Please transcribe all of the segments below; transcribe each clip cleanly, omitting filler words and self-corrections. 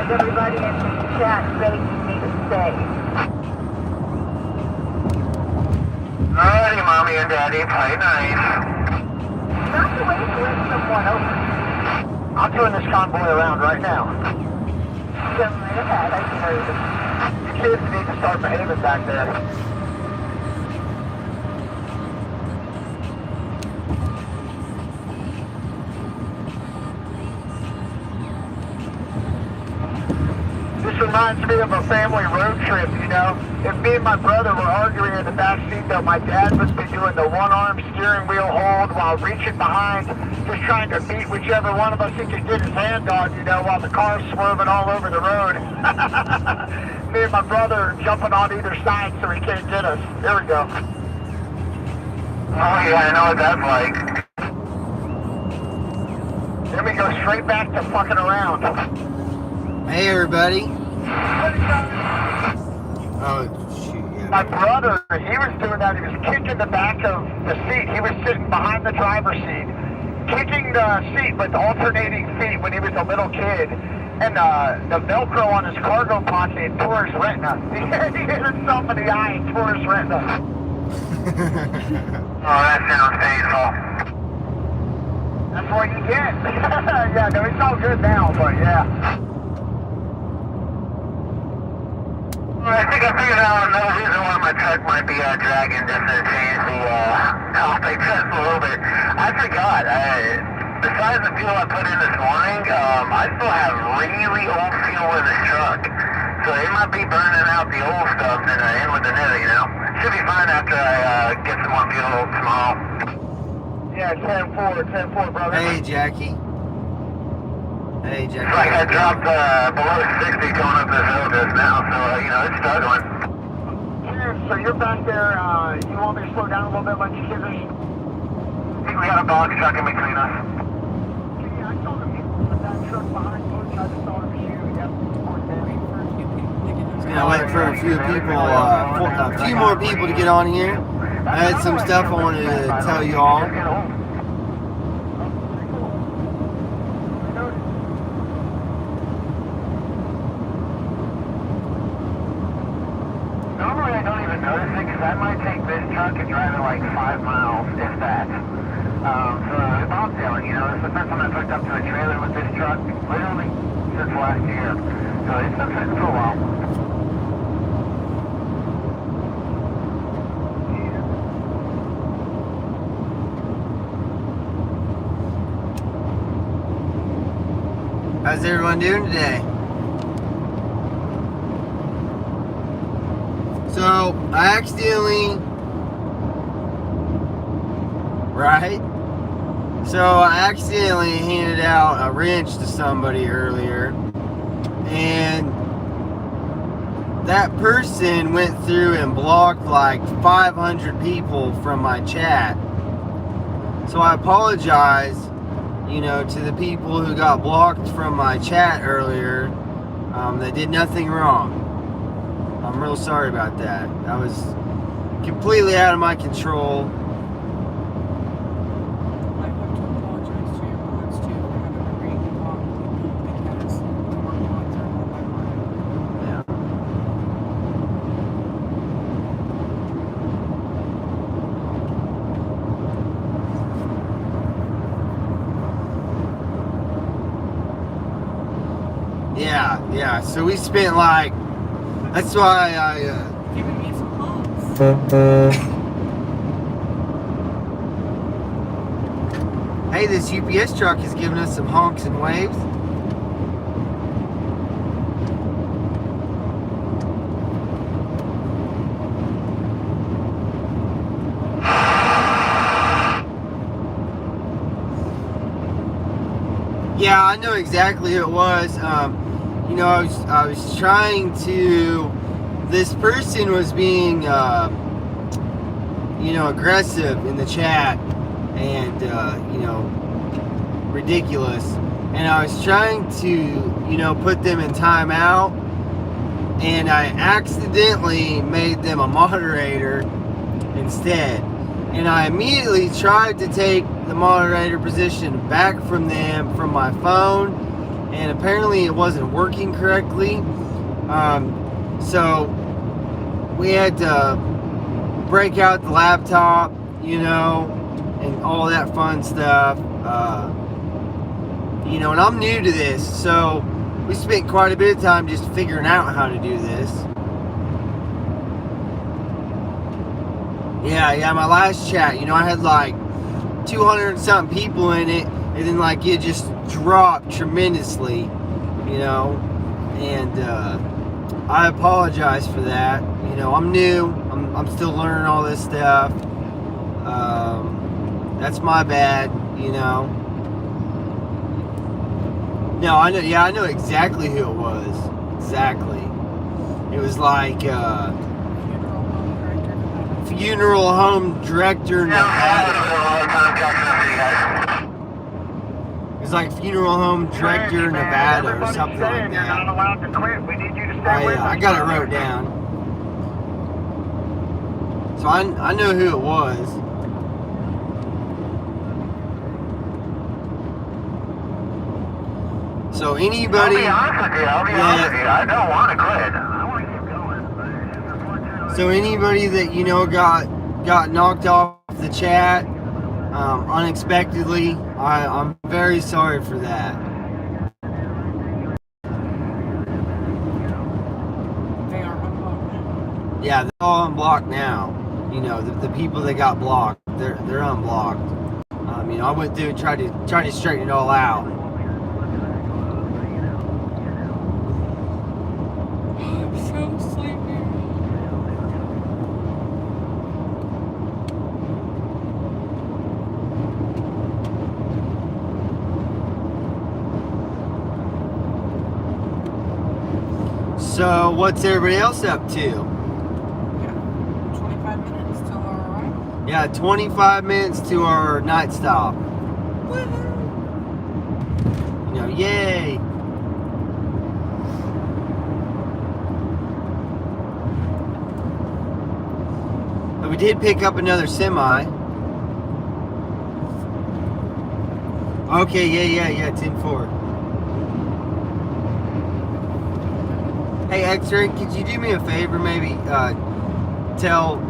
Has everybody in the chat ready for me to stay? Alrighty, Mommy and Daddy, play nice. Not the way to let someone over. I'm turning this convoy around right now. Come right ahead, I heard. You kids need to start behaving back there. This reminds me of a family road trip, you know? If me and my brother were arguing in the back seat, though, my dad would be doing the one-arm steering wheel hold while reaching behind, just trying to beat whichever one of us he could get his hand on, you know, while the car's swerving all over the road. Me and my brother jumping on either side so he can't get us. There we go. Oh yeah, I know what that's like. Then we go straight back to fucking around. Hey everybody. Oh shoot, yeah. My brother, he was doing that. He was kicking the back of the seat. He was sitting behind the driver's seat, kicking the seat with alternating feet when he was a little kid. And the Velcro on his cargo pocket tore his retina. He hit himself in the eye and tore his retina. Oh, that sounds painful. That's what you get. Yeah, no, it's all good now, but yeah. Well, I think I figured out another reason why my truck might be dragging, just to change the topic just a little bit. I forgot, besides the fuel I put in this morning, I still have really old fuel in this truck. So it might be burning out the old stuff and in with the new, you know? Should be fine after I get some more fuel tomorrow. Yeah, 10-4, brother. Hey Jackie. Hey Jackie. It's like I dropped below 60 going up this hill just now, so, you know, it's struggling. So you're back there, you want me to slow down a little bit, let you kids? I think we got a box truck in between us. Yeah, I saw them put that truck behind us. I just saw them shoot. Gonna wait for a few people, a few more people to get on here. I had some stuff I wanted to tell you all. Normally I don't even notice it because I might take this truck and drive it like 5 miles, if that. So it's bombsailing, you know, it's the first time I've hooked up to a trailer with this truck, literally since last year. So it's been sitting for a while. How's everyone doing today? So, I accidentally... Right? So, I accidentally handed out a wrench to somebody earlier. And that person went through and blocked like 500 people from my chat. So, I apologize, you know, to the people who got blocked from my chat earlier. They did nothing wrong. I'm real sorry about that. That was completely out of my control. I have to apologize to your mods too for having to read and block people because our mods are on my mind. Yeah. So we spent like, that's why I, Giving me some honks. hey, this UPS truck is giving us some honks and waves. Yeah, I know exactly who it was. You know, I was trying to. This person was being, you know, aggressive in the chat, and you know, ridiculous. And I was trying to, you know, put them in timeout, and I accidentally made them a moderator instead. And I immediately tried to take the moderator position back from them from my phone, and apparently it wasn't working correctly. So we had to break out the laptop, you know, and all that fun stuff. You know, and I'm new to this, so we spent quite a bit of time just figuring out how to do this. Yeah, my last chat, you know, I had like 200 and something people in it, and then like it just dropped tremendously, you know, and I apologize for that. You know, I'm new, I'm still learning all this stuff. That's my bad, you know. No, I know exactly who it was. Exactly. It was like Funeral Home Director Nevada. It was like Funeral Home Director Nevada or something like that. You're not allowed to quit. We need you to stay with us. I got it wrote down. So I know who it was. So anybody, I'll be honest with you. I don't want to quit. I want to keep going. So anybody that you know got knocked off the chat unexpectedly, I'm very sorry for that. They are unblocked. Yeah, they're all unblocked now. You know, the people that got blocked, they're unblocked. You know, I went through and tried to straighten it all out. I'm so sleepy. So what's everybody else up to? Yeah. 25 minutes till our arrival. Yeah, 25 minutes to our night stop. Woohoo! You know, yay! But we did pick up another semi. Okay, yeah, 10-4. Hey, X-Ray, could you do me a favor? Maybe tell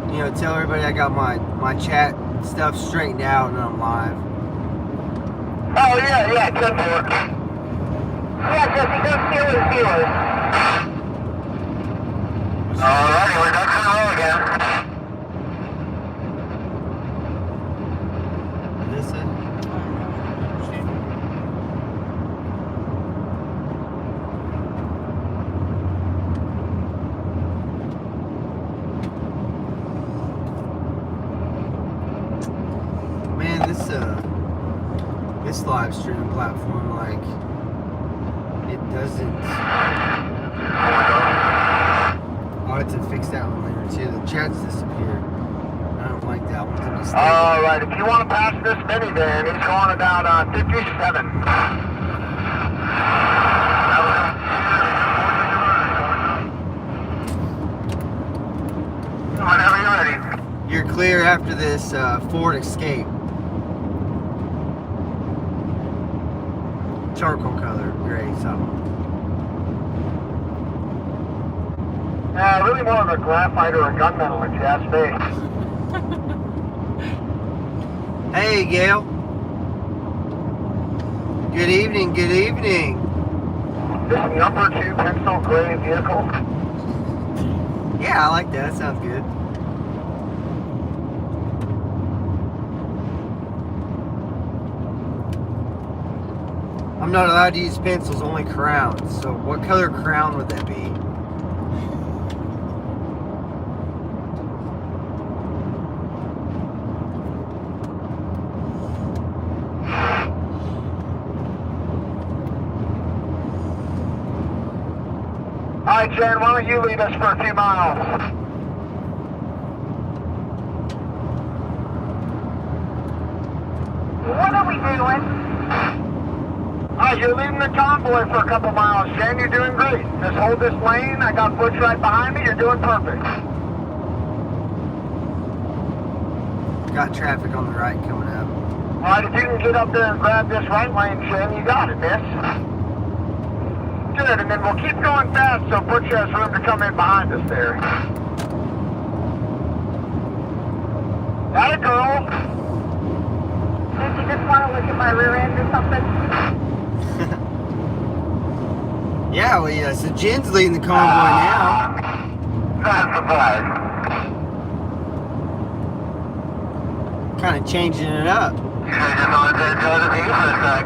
everybody I got my chat stuff straightened out and I'm live. Oh, yeah, 10-4. Yeah, Jesse, go Steelers. Alrighty, we're ducks in a row again. What is it? Man, this live streaming platform, like, it doesn't. Oh, it's to fix that one later too. The chat's disappeared. I don't like that one. Can you stay? Alright, if you want to pass this minivan, it's going about 57. Whenever you're ready. You're clear after this Ford Escape. Charcoal color, gray, something. Really more of a graphite or a gunmetal, if you ask me. Hey, Gail. Good evening, good evening. This number 2 pencil gray vehicle. Yeah, I like that. That sounds good. I'm not allowed to use pencils, only crowns. So what color crown would that be? Alright, Jen, why don't you lead us for a few miles? What are we doing? Alright, you're leading the convoy for a couple miles, Jen. You're doing great. Just hold this lane. I got Butch right behind me. You're doing perfect. Got traffic on the right coming up. Alright, if you can get up there and grab this right lane, Jen, you got it, miss. Good, and then we'll keep going fast so Butch has room to come in behind us there. That a girl. Did you just want to look at my rear end or something? Yeah, well, yeah, so Jen's leading the convoy now. Not surprised. Kind of changing it up. You just wanted to go to me for a sec.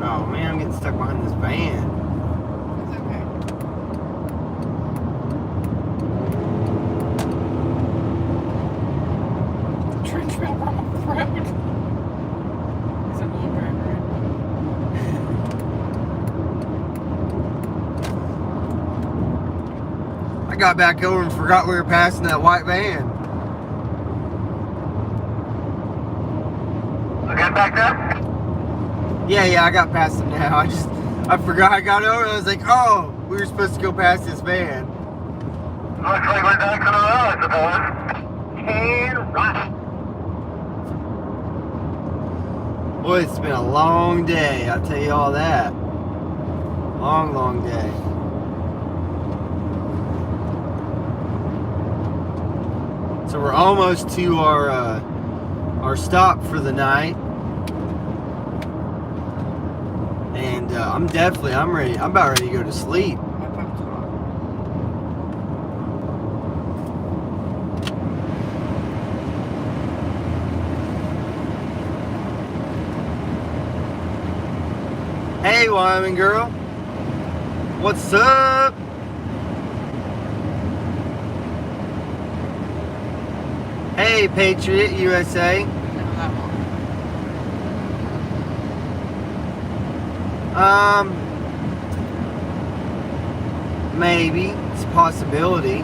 Oh man, I'm getting stuck behind this van. It's okay. Trench ran off the road. He's a little driver. I got back over and forgot we were passing that white van. Get back there? Yeah, I got past him now. I forgot I got over and I was like, oh, we were supposed to go past this van. Looks like we're back on the road, I suppose. And right. Boy, it's been a long day, I'll tell you all that. Long day. So we're almost to our stop for the night. And I'm ready. I'm about ready to go to sleep. My phone's hot. Hey, Wyoming girl. What's up? Hey, Patriot USA. No, that one. Maybe. It's a possibility.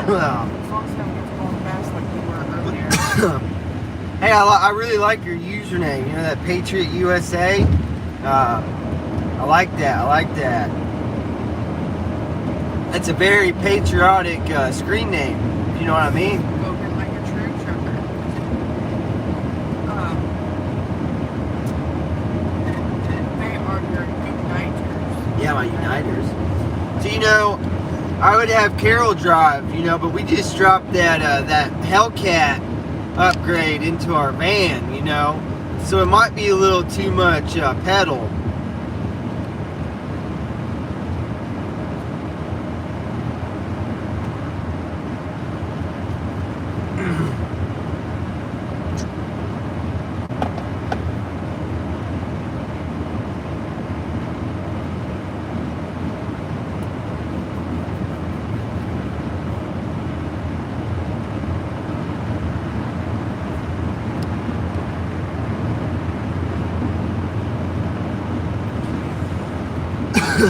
Well, As long as no one's going fast like we were earlier. hey, I really like your username. You know that Patriot USA? I like that. It's a very patriotic screen name, if you know what I mean. Spoken like a true trucker. They are your uniters. Yeah, my Uniters. So, you know, I would have Carol drive, you know, but we just dropped that Hellcat upgrade into our van, you know. So it might be a little too much pedal.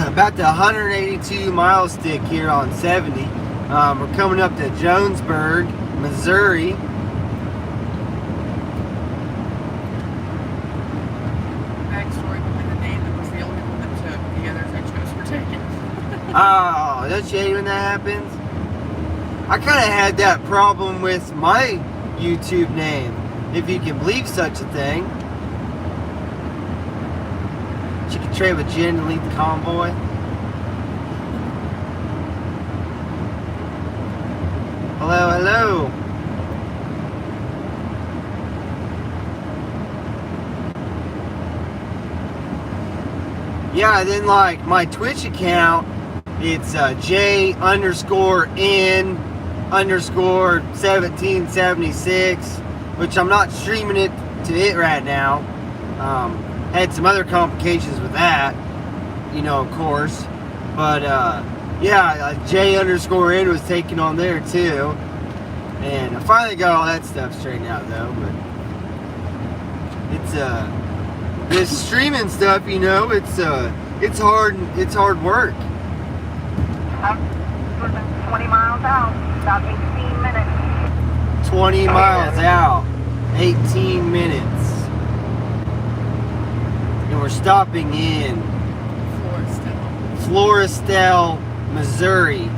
About the 182 mile stick here on 70. We're coming up to Jonesburg, Missouri. Backstory behind the name that was the only one that took. The others I chose for taking. Oh, don't you hate when that happens? I kind of had that problem with my YouTube name, if you can believe such a thing. She could trade with Jen and lead the convoy. Hello. Yeah, then like my Twitch account, it's J_N_1776, which I'm not streaming it to it right now. Had some other complications with that, you know, of course. But yeah, J_N was taken on there too. And I finally got all that stuff straightened out though, but it's this streaming stuff, you know, it's hard work. I'm 20 miles out, about 18 minutes. 20 miles out, 18 minutes. And we're stopping in Florestal, Missouri.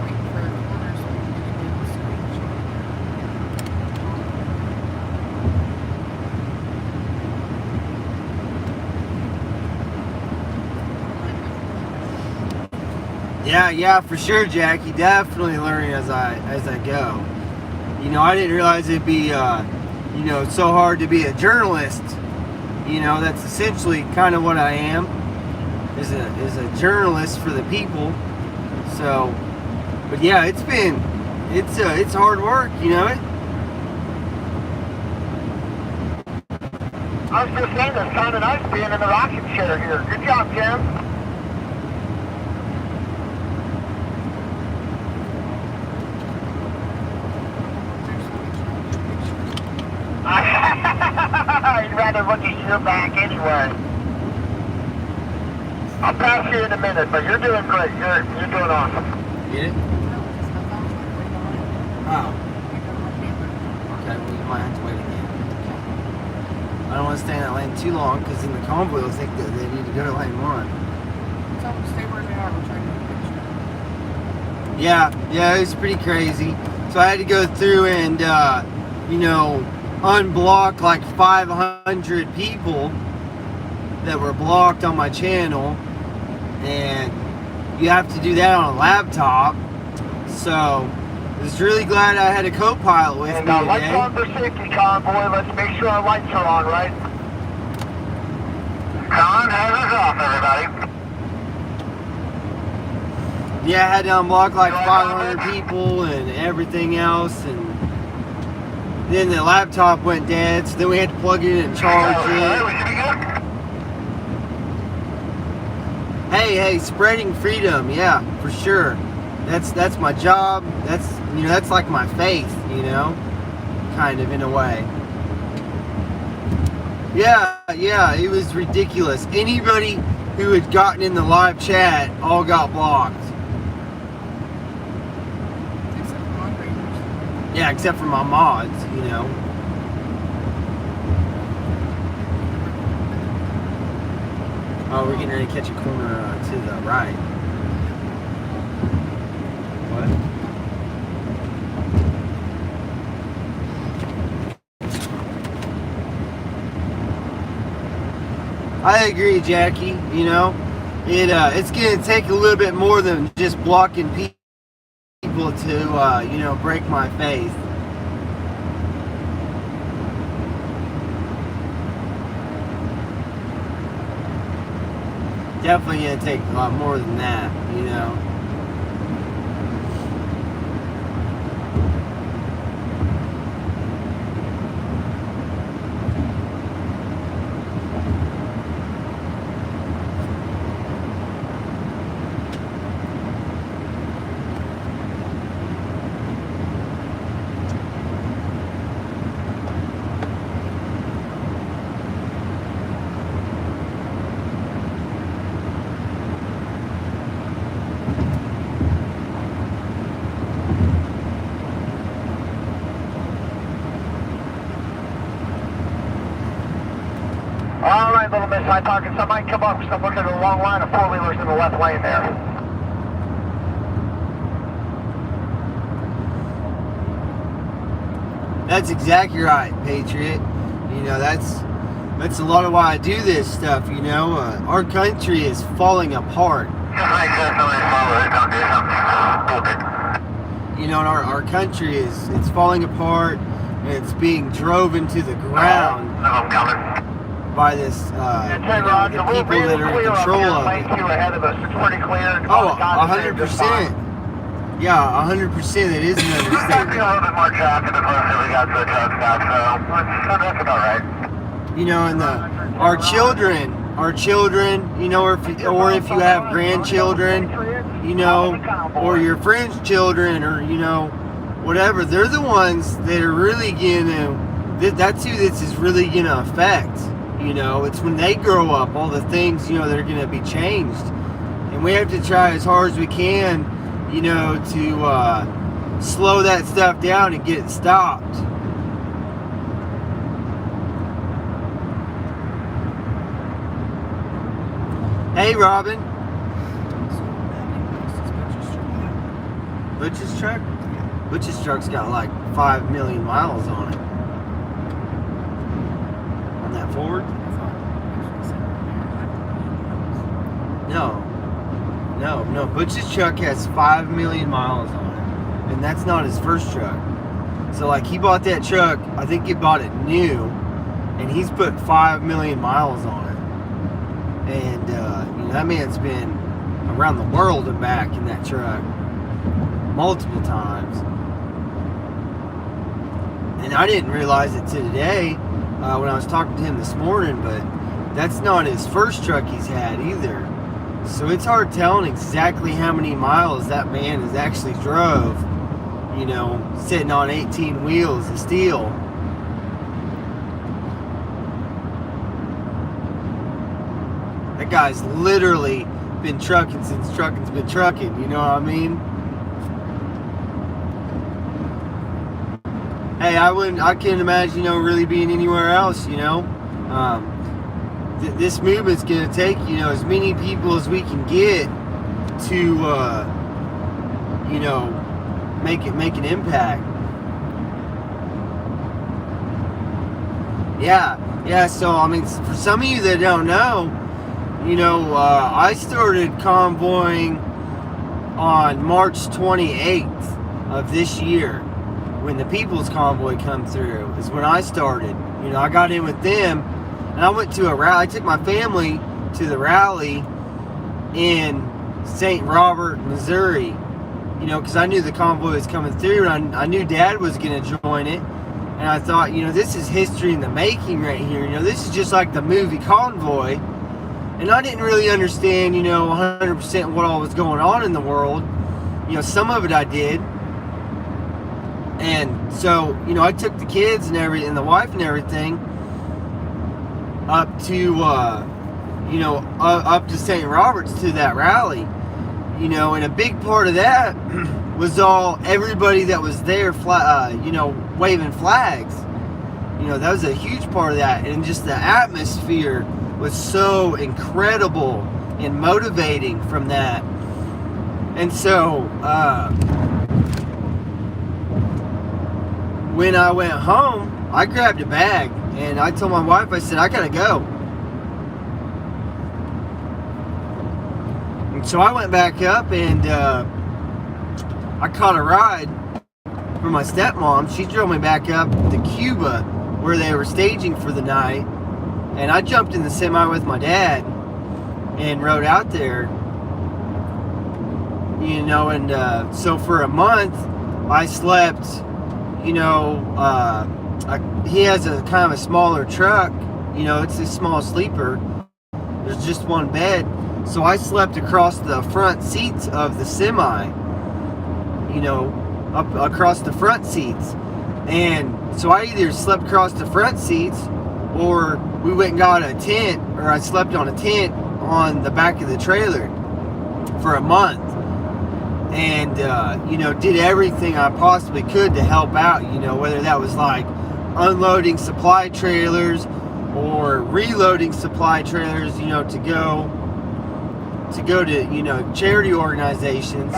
Waiting for a corner so we can get a good Yeah, for sure, Jackie. Definitely learning as I go. You know, I didn't realize it'd be, you know, so hard to be a journalist. You know, that's essentially kind of what I am, is a journalist for the people. So, but yeah, it's hard work. You know it. I was just saying, it's kind of nice being in the rocking chair here. Good job, Jim. I'd rather look at your back anyway. I'll pass you in a minute, but you're doing great. You're doing awesome. Get it? Oh. Okay, well, you might have to wait again. I don't want to stay in that lane too long because then the convoy will think that they need to go to lane 1. Tell them to stay where they are. We're trying to get a picture. Yeah, it was pretty crazy. So I had to go through and, you know, unblock like 500 people that were blocked on my channel, and you have to do that on a laptop. So I was really glad I had a co-pilot with And me lights today. on for safety, convoy. Let's make sure our lights are on, right? Con, hands us off, everybody. Yeah, I had to unblock like 500 people and everything else, and then the laptop went dead, so then we had to plug it in and charge it. Hey, spreading freedom, yeah, for sure. That's my job. That's like my faith, you know, kind of in a way. Yeah, it was ridiculous. Anybody who had gotten in the live chat all got blocked. Except for moderators. Yeah, except for my mods, you know. Oh, we're getting ready to catch a corner to the right. What? I agree, Jackie. You know, it's going to take a little bit more than just blocking people to, you know, break my faith. Definitely going to take a lot more than that, you know. All right, little Miss High Pockets, I might come up because I'm looking at a long line of four-wheelers in the left lane there. That's exactly right, Patriot. You know, that's a lot of why I do this stuff, you know. Our country is falling apart. You know, and our country it's falling apart, and it's being drove into the ground by this, you know, the people that are in control of it. Ahead of us. It's pretty clear. Oh, 100%. Yeah, 100%. It is an There's a understatement. little bit more traffic than most we got to the truck stop, so that's about right. You know, and our children, you know, or if you have grandchildren, you know, or your friends' children, or, you know, whatever, they're the ones that are really that's who this is really gonna affect. You know, it's when they grow up, all the things, you know, that are gonna be changed. And we have to try as hard as we can, you know, to slow that stuff down and get it stopped. Hey, Robin. So Butch's truck? Butch's truck's got like 5 million miles on it. On that Ford? No. Butch's truck has 5 million miles on it. And that's not his first truck. So like he bought that truck, I think he bought it new, and he's put 5 million miles on it. And that man's been around the world and back in that truck multiple times. And I didn't realize it till today when I was talking to him this morning, but that's not his first truck he's had either. So it's hard telling exactly how many miles that man has actually drove, sitting on 18 wheels of steel. That guy's literally been trucking since trucking's been trucking, you know what I mean? Hey, I can't imagine, really being anywhere else, this movement's going to take, as many people as we can get to, make an impact. Yeah, so, for some of you that don't know, I started convoying on March 28th of this year. When the People's Convoy come through is when I started. I got in with them, and I went to a rally. I took my family to the rally in St. Robert, Missouri, because I knew the convoy was coming through, and I knew Dad was going to join it. And I thought, this is history in the making right here. This is just like the movie Convoy. And I didn't really understand, 100% what all was going on in the world. Some of it I did. And so, I took the kids and everything, and the wife and everything, up to, up to St. Robert's to that rally, and a big part of that was everybody that was there, waving flags. That was a huge part of that, and just the atmosphere was so incredible and motivating from that. And so, when I went home, I grabbed a bag and I told my wife, I said, I gotta go. And so I went back up and I caught a ride from my stepmom. She drove me back up to Cuba where they were staging for the night. And I jumped in the semi with my dad and rode out there. And so for a month, I slept. He has a kind of a smaller truck. It's a small sleeper. There's just one bed. So I slept across the front seats of the semi. Up across the front seats. And so I either slept across the front seats, or we went and got a tent, or I slept on a tent on the back of the trailer for a month. And, did everything I possibly could to help out, whether that was like unloading supply trailers or reloading supply trailers, to go to, charity organizations,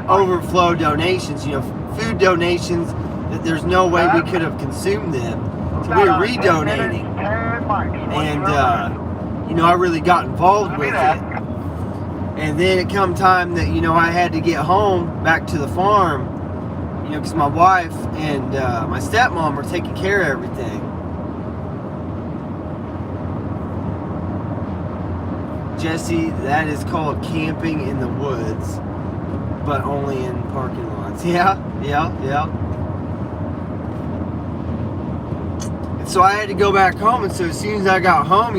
overflow donations, food donations that there's no way we could have consumed them. So we were redonating. And, I really got involved with it. And then it come time that, I had to get home back to the farm, because my wife and my stepmom were taking care of everything. Jesse, that is called camping in the woods, but only in parking lots. Yeah. And so I had to go back home, and so as soon as I got home,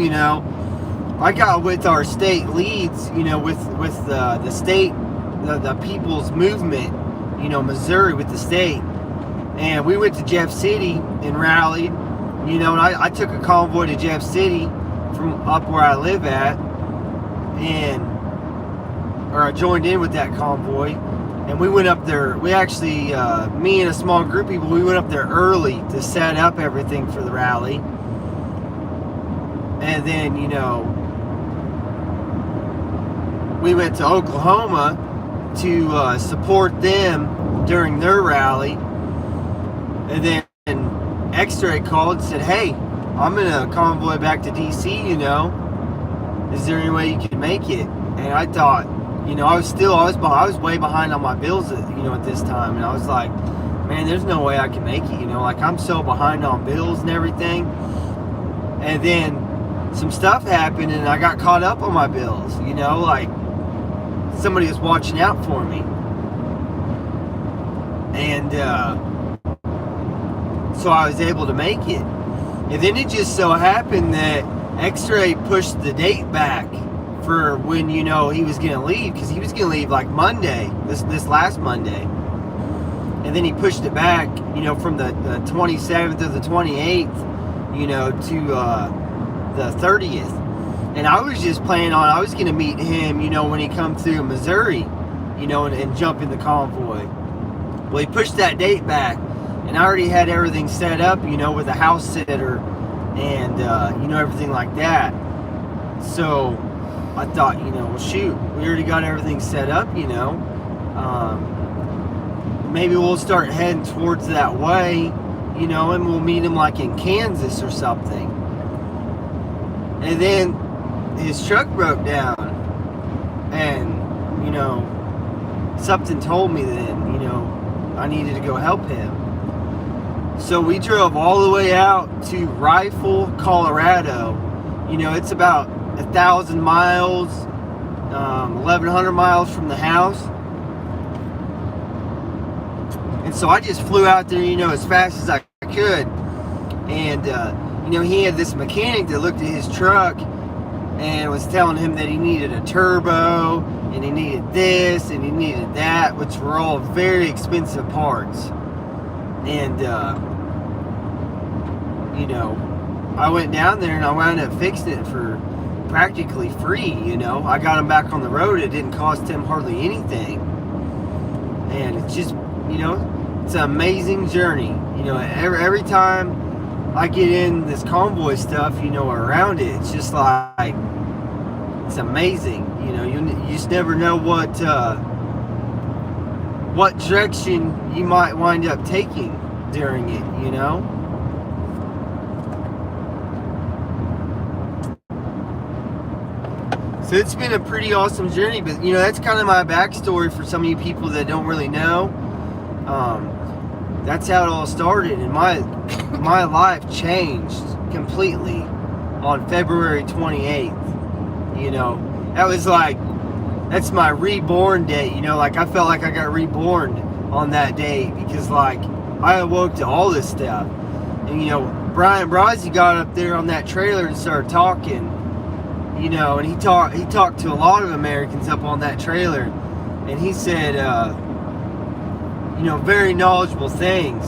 I got with our state leads, with the state, the People's Movement, Missouri with the state. And we went to Jeff City and rallied, and I took a convoy to Jeff City from up where I live at, or I joined in with that convoy. And we went up there, we actually, me and a small group of people, we went up there early to set up everything for the rally. And then, we went to Oklahoma to support them during their rally. And then X-Ray called and said, hey, I'm in a convoy back to DC, you know. Is there any way you can make it? And I thought, you know, I was way behind on my bills, you know, at this time. And I was like, man, there's no way I can make it, you know. Like, I'm so behind on bills and everything. And then some stuff happened and I got caught up on my bills, you know. Like, somebody was watching out for me. And so I was able to make it. And then it just so happened that X-Ray pushed the date back for when, you know, he was going to leave, because he was going to leave like Monday, this last Monday. And then he pushed it back, you know, from the 27th or the 28th, you know, to the 30th. And I was just planning on, I was going to meet him, you know, when he come through Missouri, you know, and jump in the convoy. Well, he pushed that date back, and I already had everything set up, you know, with a house sitter and, you know, everything like that. So I thought, you know, well, shoot, we already got everything set up, you know. Maybe we'll start heading towards that way, you know, and we'll meet him like in Kansas or something. And then his truck broke down, and, you know, something told me then, you know, I needed to go help him. So we drove all the way out to Rifle, Colorado. You know, it's about 1,000 miles, 1,100 miles from the house. And so I just flew out there, you know, as fast as I could. And, you know, he had this mechanic that looked at his truck and was telling him that he needed a turbo, and he needed this, and he needed that, which were all very expensive parts. And, you know, I went down there and I wound up fixing it for practically free, you know. I got him back on the road. It didn't cost him hardly anything. And it's just, you know, it's an amazing journey. You know, every time I get in this convoy stuff, you know, around it, it's just like, it's amazing. You know, you just never know what direction you might wind up taking during it, you know. So it's been a pretty awesome journey, but, you know, that's kind of my backstory for some of you people that don't really know. That's how it all started, and my life changed completely on February 28th. You know, that's my reborn date. You know, like, I felt like I got reborn on that day, because, like, I awoke to all this stuff. And, you know, Brian Brazzi got up there on that trailer and started talking, you know, and he talked to a lot of Americans up on that trailer, and he said, you know, very knowledgeable things.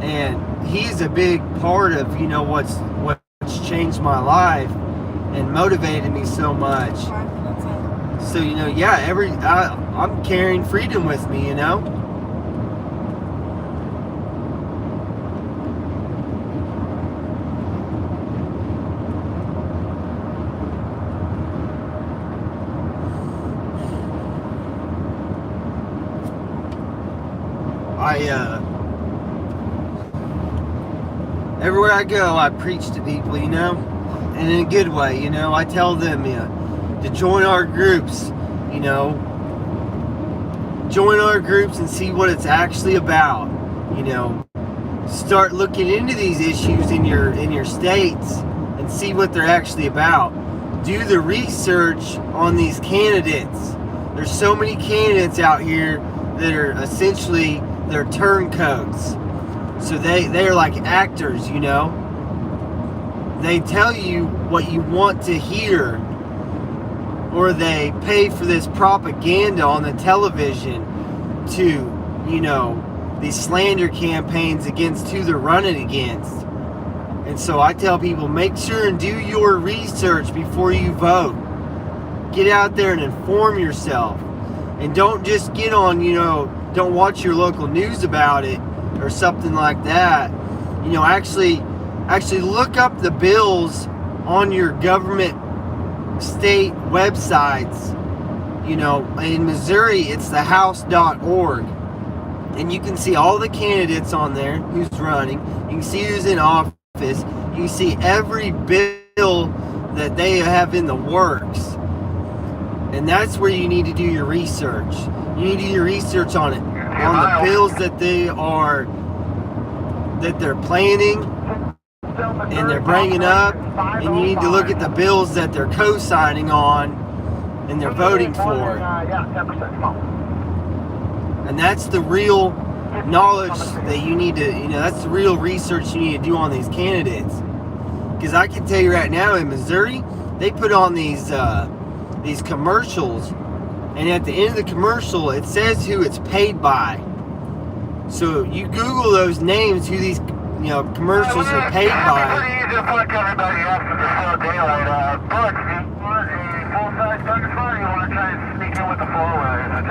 And he's a big part of, you know, what's changed my life and motivated me so much. So, you know, yeah, I'm carrying freedom with me, you know. Everywhere I go, I preach to people, you know, and in a good way, you know. I tell them, to join our groups, you know, join our groups and see what it's actually about, you know. Start looking into these issues in your states and see what they're actually about. Do the research on these candidates. There's so many candidates out here that are essentially, they're turncoats. So they are like actors, you know. They tell you what you want to hear, or they pay for this propaganda on the television to, you know, these slander campaigns against who they're running against. And so I tell people, make sure and do your research before you vote. Get out there and inform yourself. And don't just get on, you know, don't watch your local news about it or something like that. You know, actually look up the bills on your government state websites you know, in Missouri, it's thehouse.org. And you can see all the candidates on there, who's running. You can see who's in office. You can see every bill that they have in the works. And that's where you need to do your research. You need to do your research on it, on the bills that they're planning and they're bringing up. And you need to look at the bills that they're co-signing on and they're voting for. Yeah, 10%. Come on. And that's the real knowledge that you need to, you know, that's the real research you need to do on these candidates. Because I can tell you right now, in Missouri, they put on these commercials, and at the end of the commercial, it says who it's paid by. So you Google those names, who these, you know, commercials are paid by. It's pretty easy to fuck everybody after the full daylight. But if you want a full-size Thunderfire, you want to try and sneak in with the four-wheelers.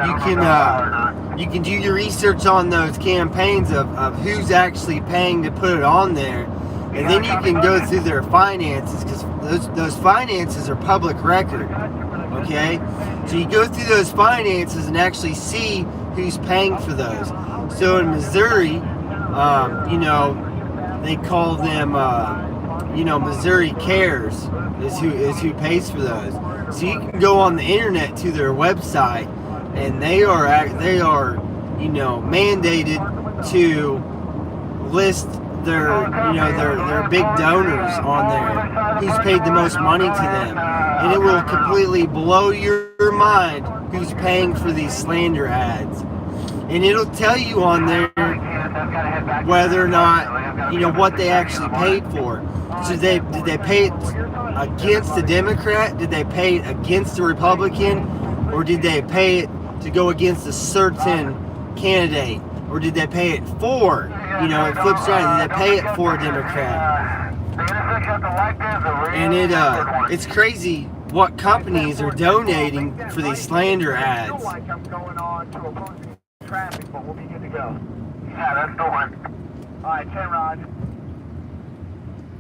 You can do your research on those campaigns of who's actually paying to put it on there. And then you can go through their finances, because those finances are public record. Okay? So you go through those finances and actually see who's paying for those. So in Missouri, you know, they call them, you know, Missouri Cares is who pays for those. So you can go on the internet to their website, and they are, you know, mandated to list their, you know, their big donors on there, who's paid the most money to them, and it will completely blow your mind who's paying for these slander ads, and it'll tell you on there whether or not, you know, what they actually paid for. So did they pay it against the Democrat? Did they pay it against the Republican? Or did they pay it to go against a certain candidate? Or did they pay it for, you know, it flips around, did they pay it for a Democrat? And it's crazy what companies are donating for these slander ads. Like I'm going on to opposing traffic, but we'll be good to go. Yeah, that's the one. Alright, 10 rods.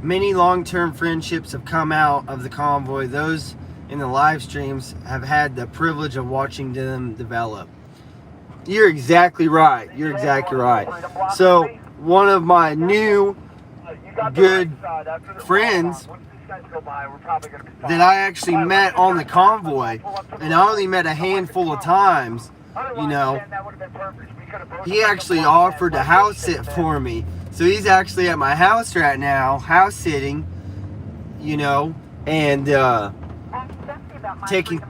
Many long-term friendships have come out of the convoy. Those in the live streams have had the privilege of watching them develop. You're exactly right. You're exactly right. So one of my new good friends that I actually met on the convoy, and I only met a handful of times, you know, he actually offered to house sit for me. So he's actually at my house right now, house sitting, you know, and taking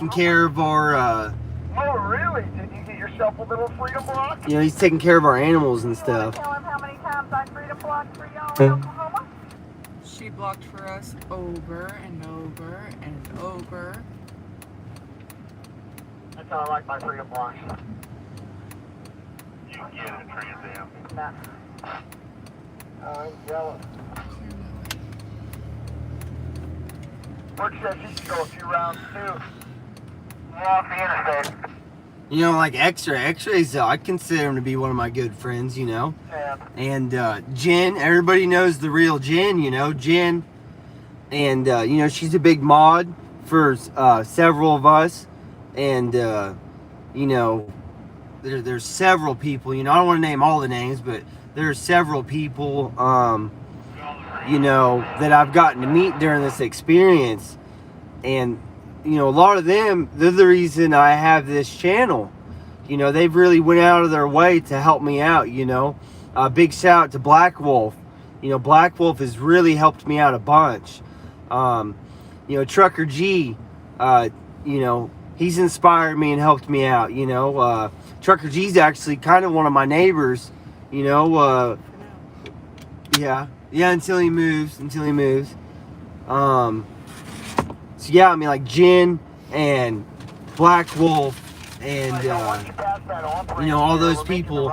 care of our, oh, really? Did you get yourself a little freedom block? you know, he's taking care of our animals and stuff. Tell him how many times I freedom blocked for y'all in Oklahoma? She blocked for us over and over and over. That's how I like my freedom blocks. You can get it, Trans Am. Nah. I'm jealous. Butch says he can go a few rounds too. Off the interstate. You know, like X-Ray's, I consider him to be one of my good friends, you know. Yeah. And Jen, everybody knows the real Jen, you know, Jen. And, you know, she's a big mod for several of us. And, you know, there's several people, you know, I don't want to name all the names, but there's several people, you know, that I've gotten to meet during this experience. And, you know, a lot of them, they're the reason I have this channel. You know, they've really went out of their way to help me out, you know. Big shout out to Black Wolf. You know, Black Wolf has really helped me out a bunch. You know, Trucker G, you know, he's inspired me and helped me out, you know. Trucker G's actually kind of one of my neighbors, you know. Yeah, until he moves. So yeah, I mean, like Jen and Black Wolf and you know, all those people,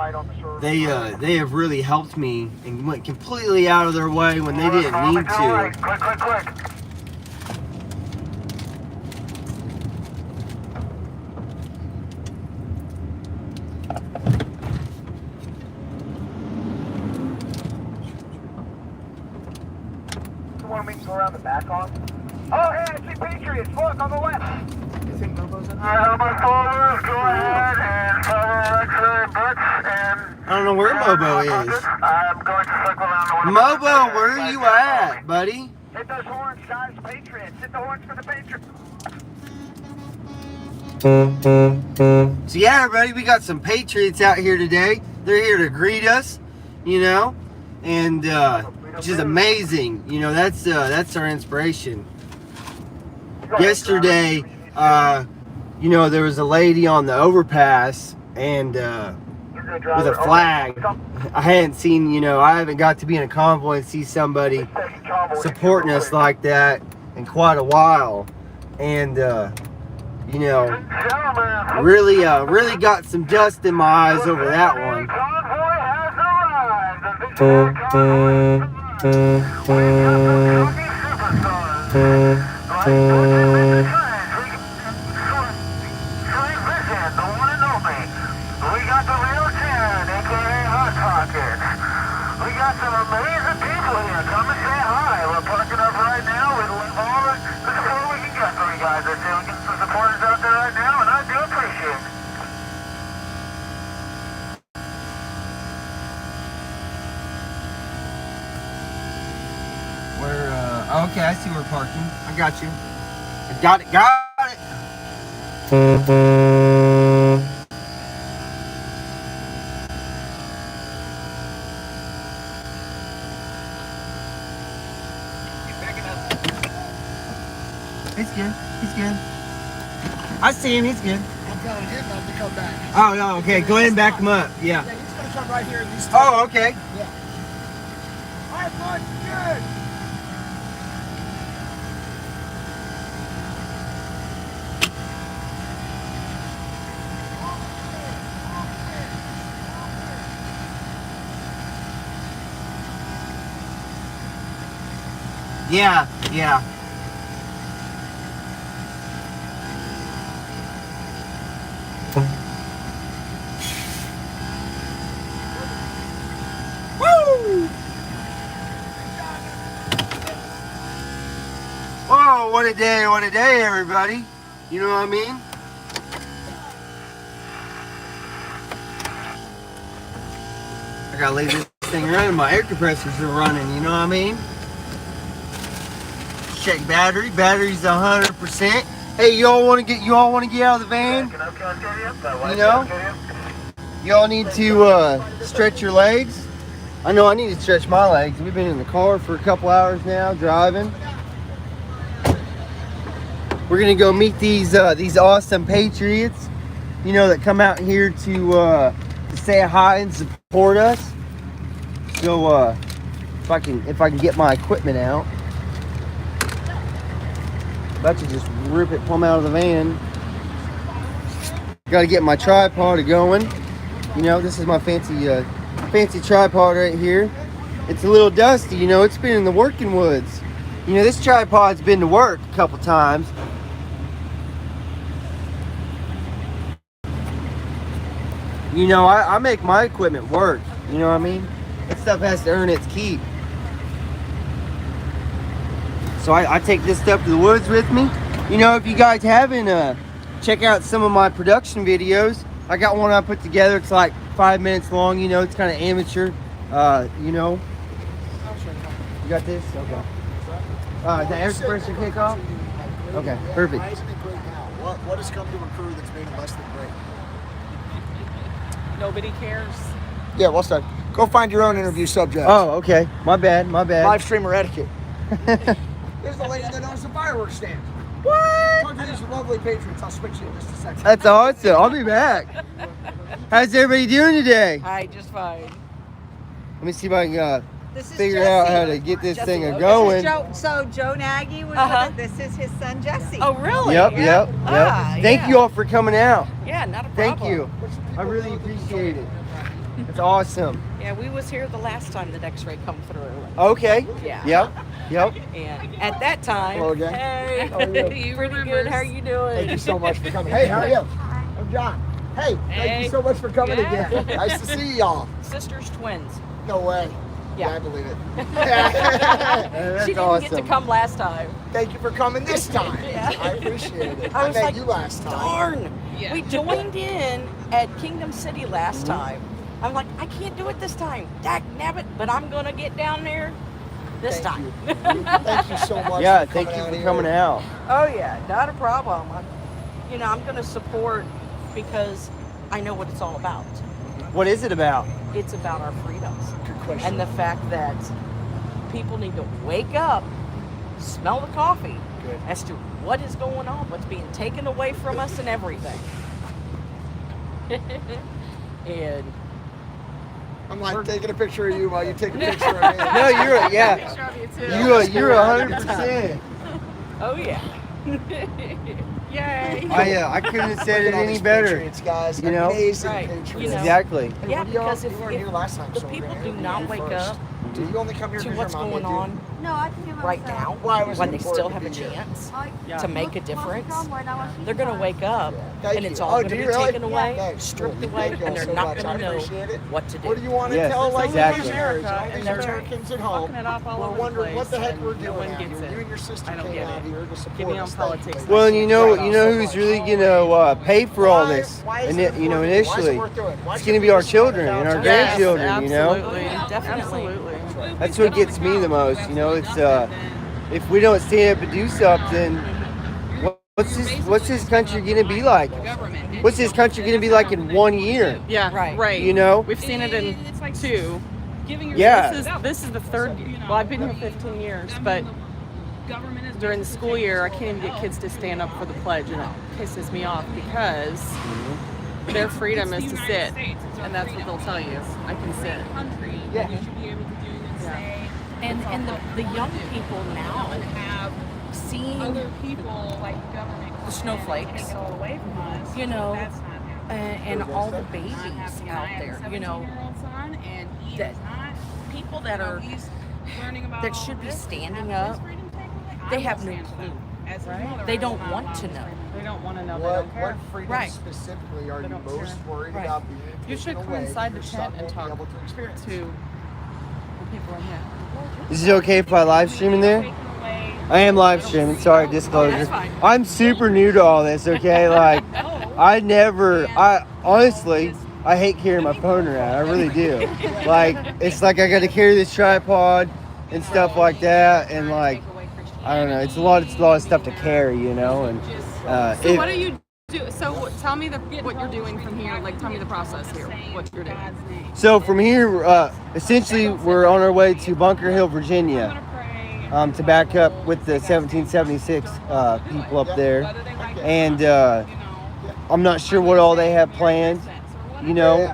they have really helped me and went completely out of their way when they didn't need to. Quick. We can go around the back on. Oh, hey, I see Patriots. Look, on the left. You think Bobo's in my followers, go ahead and follow Alexa Butts and... I don't know where Mobo is. I'm going to circle around the Mobo, where are you at, buddy? Hit those horns, guys, Patriots. Hit the horns for the Patriots. So yeah, everybody, we got some Patriots out here today. They're here to greet us, you know, and which is amazing. You know, that's our inspiration. Yesterday, you know, there was a lady on the overpass and with a flag. I hadn't seen, you know, I haven't got to be in a convoy and see somebody supporting us like that in quite a while, and you know, really got some dust in my eyes over that one. We got the real 10, aka Hot Pockets. We got some amazing people here. Come and say hi. We're parking up right now. We'd love all the support we can get from you guys. I say we get some supporters out there right now, and I do appreciate it. We're okay, I see we're parking. I got you. I got it. He's good. He's good. I see him. He's good. I'm telling him not to come back. Oh, no. Okay. Go ahead and back him up. Yeah. Yeah, he's gonna come right here in these. Oh, okay. Yeah. All right, bud. Good. Yeah. Yeah. Woo! Whoa, what a day, everybody. You know what I mean? I gotta leave this thing running. My air compressors are running, you know what I mean? Check battery. Battery's 100%. Hey, y'all wanna get out of the van? You know? Y'all need to stretch your legs. I know I need to stretch my legs. We've been in the car for a couple hours now, driving. We're gonna go meet these awesome Patriots, you know, that come out here to say hi and support us. So if I can get my equipment out, about to just rip it, plumb out of the van. Got to get my tripod going. You know, this is my fancy tripod right here. It's a little dusty, you know. It's been in the working woods. You know, this tripod's been to work a couple times. You know, I make my equipment work. You know what I mean? That stuff has to earn its keep. So I take this stuff to the woods with me. You know, if you guys haven't, check out some of my production videos. I got one I put together. It's like 5 minutes long. You know, it's kind of amateur. You know. You got this? Okay. The air compressor kick off? Okay, perfect. Why isn't it great now? What has come to a crew that's made it less than great? Nobody cares. Yeah, what's that? Go find your own interview subject. Oh, okay. My bad. Live streamer etiquette. There's the lady that owns the fireworks stand. What? These are lovely Patriots. I'll switch you in just a second. That's awesome. I'll be back. How's everybody doing today? Hi, just fine. Let me see if I can This is figure Jesse. out how to get this thing This going. is Joe Nagy was Uh-huh. with it. This is his son Jesse. Oh, really? Yep. Ah, Thank yeah. you all for coming out. Yeah, not a problem. Thank you. I really appreciate it. It's awesome. Yeah, we was here the last time the X-ray come through. Okay. Yeah. Yep. And at that time, Hello again. hey, How are you? you pretty good. How are you doing? Thank you so much for coming. Hey, how are you? I'm John. Hey, thank Hey. you so much for coming Yeah. again. Nice to see y'all. Sisters, twins. No way. Yeah, I Yeah. believe it. That's She didn't awesome. get to come last time. Thank you for coming this time. Yeah. I appreciate it. I I was met like, you last time. darn. Yeah. We joined in at Kingdom City last time. I'm like, I can't do it this time. Dag nabbit, but I'm gonna get down there this Thank time. you. Thank you so much. Yeah, for thank coming you out for here. coming out. Oh yeah, not a problem. I'm gonna support because I know what it's all about. What is it about? It's about our freedoms Good question. and the fact that people need to wake up, smell the coffee, Good. as to what is going on, what's being taken away from us, and everything. And I'm like taking a picture of you while you take a picture of me. No, you're yeah. Picture of you too. You're 100%. oh yeah. Yay. I couldn't have said Look it at all any these better. Patriots, guys. You know? Amazing Right. Patriots. You know? Exactly. And Yeah, when you all- because you if- weren't if here last time, the so we're people gonna do interview not you wake first. up Do you only come here to because what's your mom going made you? on No, I can do it right myself. now, Why was it when they still important have a to be here? chance Yeah. to make a difference, they're going to wake up Thank and it's you. all Oh, going to do be you really? taken away, Thanks. stripped Cool. away, Thank you and all they're so not much. going I to know appreciate it. what to do. What do you want to Yes, tell like exactly. the listeners America, and and the they're Americans at home? fucking it up all We're over the wondering what the place, heck we're and no doing one out gets here. it. You and your sister I don't came get out it. here to support Get me on us. Thank you. politics. Well, and you know Right. who's really gonna pay for all this, Why is and it you know important? Why is it initially, worth doing? Why it's should gonna we be our listen to children and our the Yes, grandchildren. You know, absolutely. Definitely. Absolutely. that's what gets me the most. You know, it's if we don't stand up and do something, what's this country gonna be like? What's this country gonna be like in 1 year? Yeah, Right. right. You know? We've seen it in two. Yeah. This is the third. Well, I've been here 15 years, but during the school year, I can't even get kids to stand up for the pledge, and it pisses me off because their freedom is to sit, and that's what they'll tell you. I can sit. Yeah. And the young people now seeing the snowflakes, you know, and all the babies out there, you know, that people that should be standing up, they have no clue. They don't want to know. They don't want to know. They What don't care. freedom Right. specifically are They you don't most care. worried Right. about being You should taken come away inside that the your tent son and won't be talk able to experience? to the people in here. Is it okay if I live stream in there? I am live streaming. Sorry, disclosure. That's fine. I'm super new to all this. Okay, like I honestly, I hate carrying my phone around. I really do. Like it's like I got to carry this tripod and stuff like that, and like I don't know. It's a lot of stuff to carry, you know. And So what do you do? So tell me what you're doing from here. Like, tell me the process here. What you're doing. So from here, essentially, we're on our way to Bunker Hill, Virginia, to back up with the 1776 people up there, and I'm not sure what all they have planned. You know,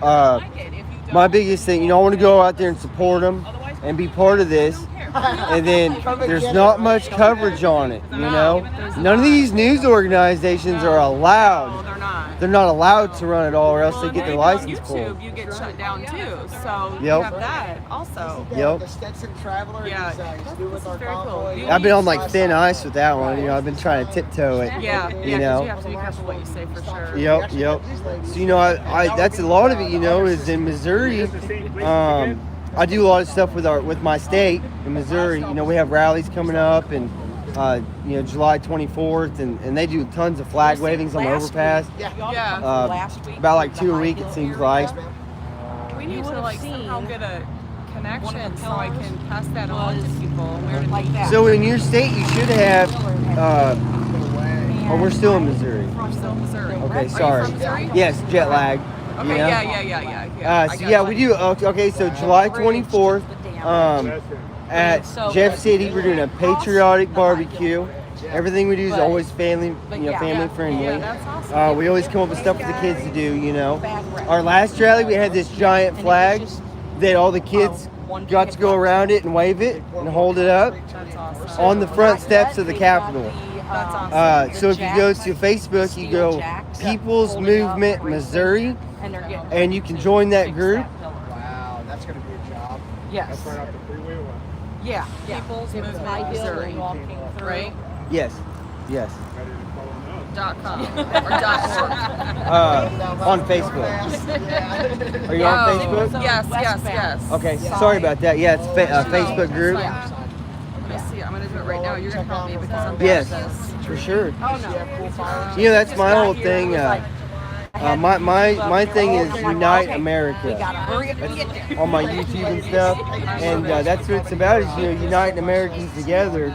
my biggest thing, you know, I want to go out there and support them and be part of this. And then there's not much coverage on it, you know. None of these news organizations are No, allowed. they're not. They're not allowed to run it all, or else they get their Well, on license YouTube, pulled. you get shut down too. So you Yep. have that also. Yep. The Stetson Traveler, Yeah. he's new with our very cool. convoy. You- I've been on like thin ice with that one. You know, I've been trying to tiptoe it. Yeah, You yeah, 'cause know. you have to be careful what you say for sure. Yep, yep. So you know, I that's a lot of it. You know, is in Missouri. I do a lot of stuff with my state in Missouri. You know, we have rallies coming up, and you know, July 24th, and they do tons of flag wavings on the Last overpass. week, y'all Yeah. come Uh, from last week about like from 2 a the week, High it Hill seems area. like. We You need to would've like somehow seen get a one connection of the so I pillars can pass that on to was people. Where to like meet. that. So in your state, you should have. Oh, we're still in Missouri. We're still in Missouri. Okay, Are you sorry. from Missouri? Yes, jet lag. Okay, you know? yeah. I So got yeah, you. we do. Okay, so July 24th, at Jeff City, we're doing a patriotic barbecue. Everything we do is always family, family friendly. Yeah, that's awesome. We always come up with stuff for the kids to do. You know, our last rally we had this giant flag that all the kids got to go around it and wave it and hold it up That's awesome. on the front steps of the Capitol. That's awesome. So if you go to Facebook, you go People's Movement Missouri, And they're getting and you can join that group. Wow, that's going to be a job. Yes. Yeah. People's It was Movement high hill Missouri, and walking through. right? Yes, yes. .com or .org. On Facebook. Are you on Facebook? Yes. Okay, sorry about that. Yeah, it's a Facebook group. Let me see. I'm gonna do it right now. You're gonna help me because I'm bad Yes, at this. for sure. Oh no. You know, that's my whole thing. My thing is Unite America on my YouTube and stuff, and that's what it's about. Is uniting Americans together.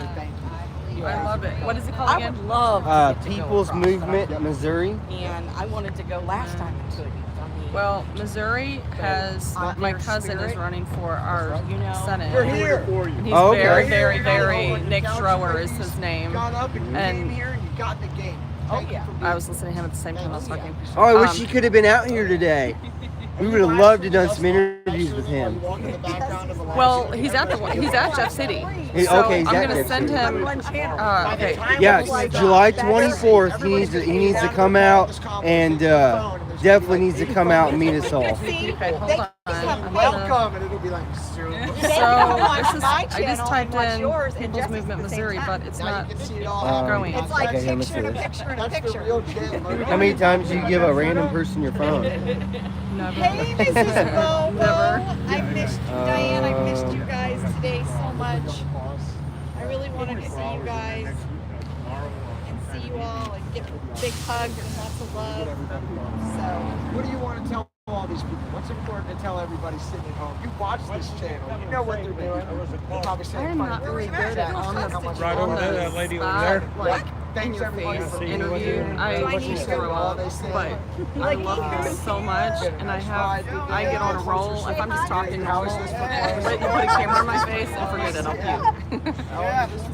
I love it. What is it called I again? would love to get to go People's across. Movement Missouri. And I wanted to go last time I couldn't. I mean, Well, Missouri has my cousin is running for our Senate. We're here. He's Oh, okay. very Nick Schroer is his name. Got up and you And- came here and you got in the game. Oh, Thank you yeah. for being I was listening to him at the same time I was talking. Oh, I wish he could have been out here today. We would have loved to have done some interviews with him. walking in the background of a Well, he's at Jeff City. He- So okay, he's I'm at gonna Jeff send City. him. Okay. Yeah, July 24th. He needs to come out and definitely needs to come out and meet us all. Okay, hold on. I'm gonna- welcome, and it'll be like So They this come on is. my I just channel typed and watch in yours, and People's Jesse's Movement at the same Missouri, time. but it's now not you can see it all growing. It's like Okay, let me picture to see. picture to That's the picture. real jam. How many times do you give a random person your phone? Never. Hey, Mrs. Bobo. Never. I missed you, Diane. I missed you guys today so much. I really wanted to see you guys and see you all and get big hugs and lots of love. So, What do you want to tell all these people? What's important to tell everybody sitting at home? You watch this channel. You know what they're doing. They're probably saying, I'm not really good at on the Right over there, that lady over there. like in Thanks your everybody face for being interview. here. I Do I go need to through go it all, they say? but I love this so much, and I get on a roll. If I'm just talking normal, but you put a camera in my face and forget it, I'll puke. Yeah, this is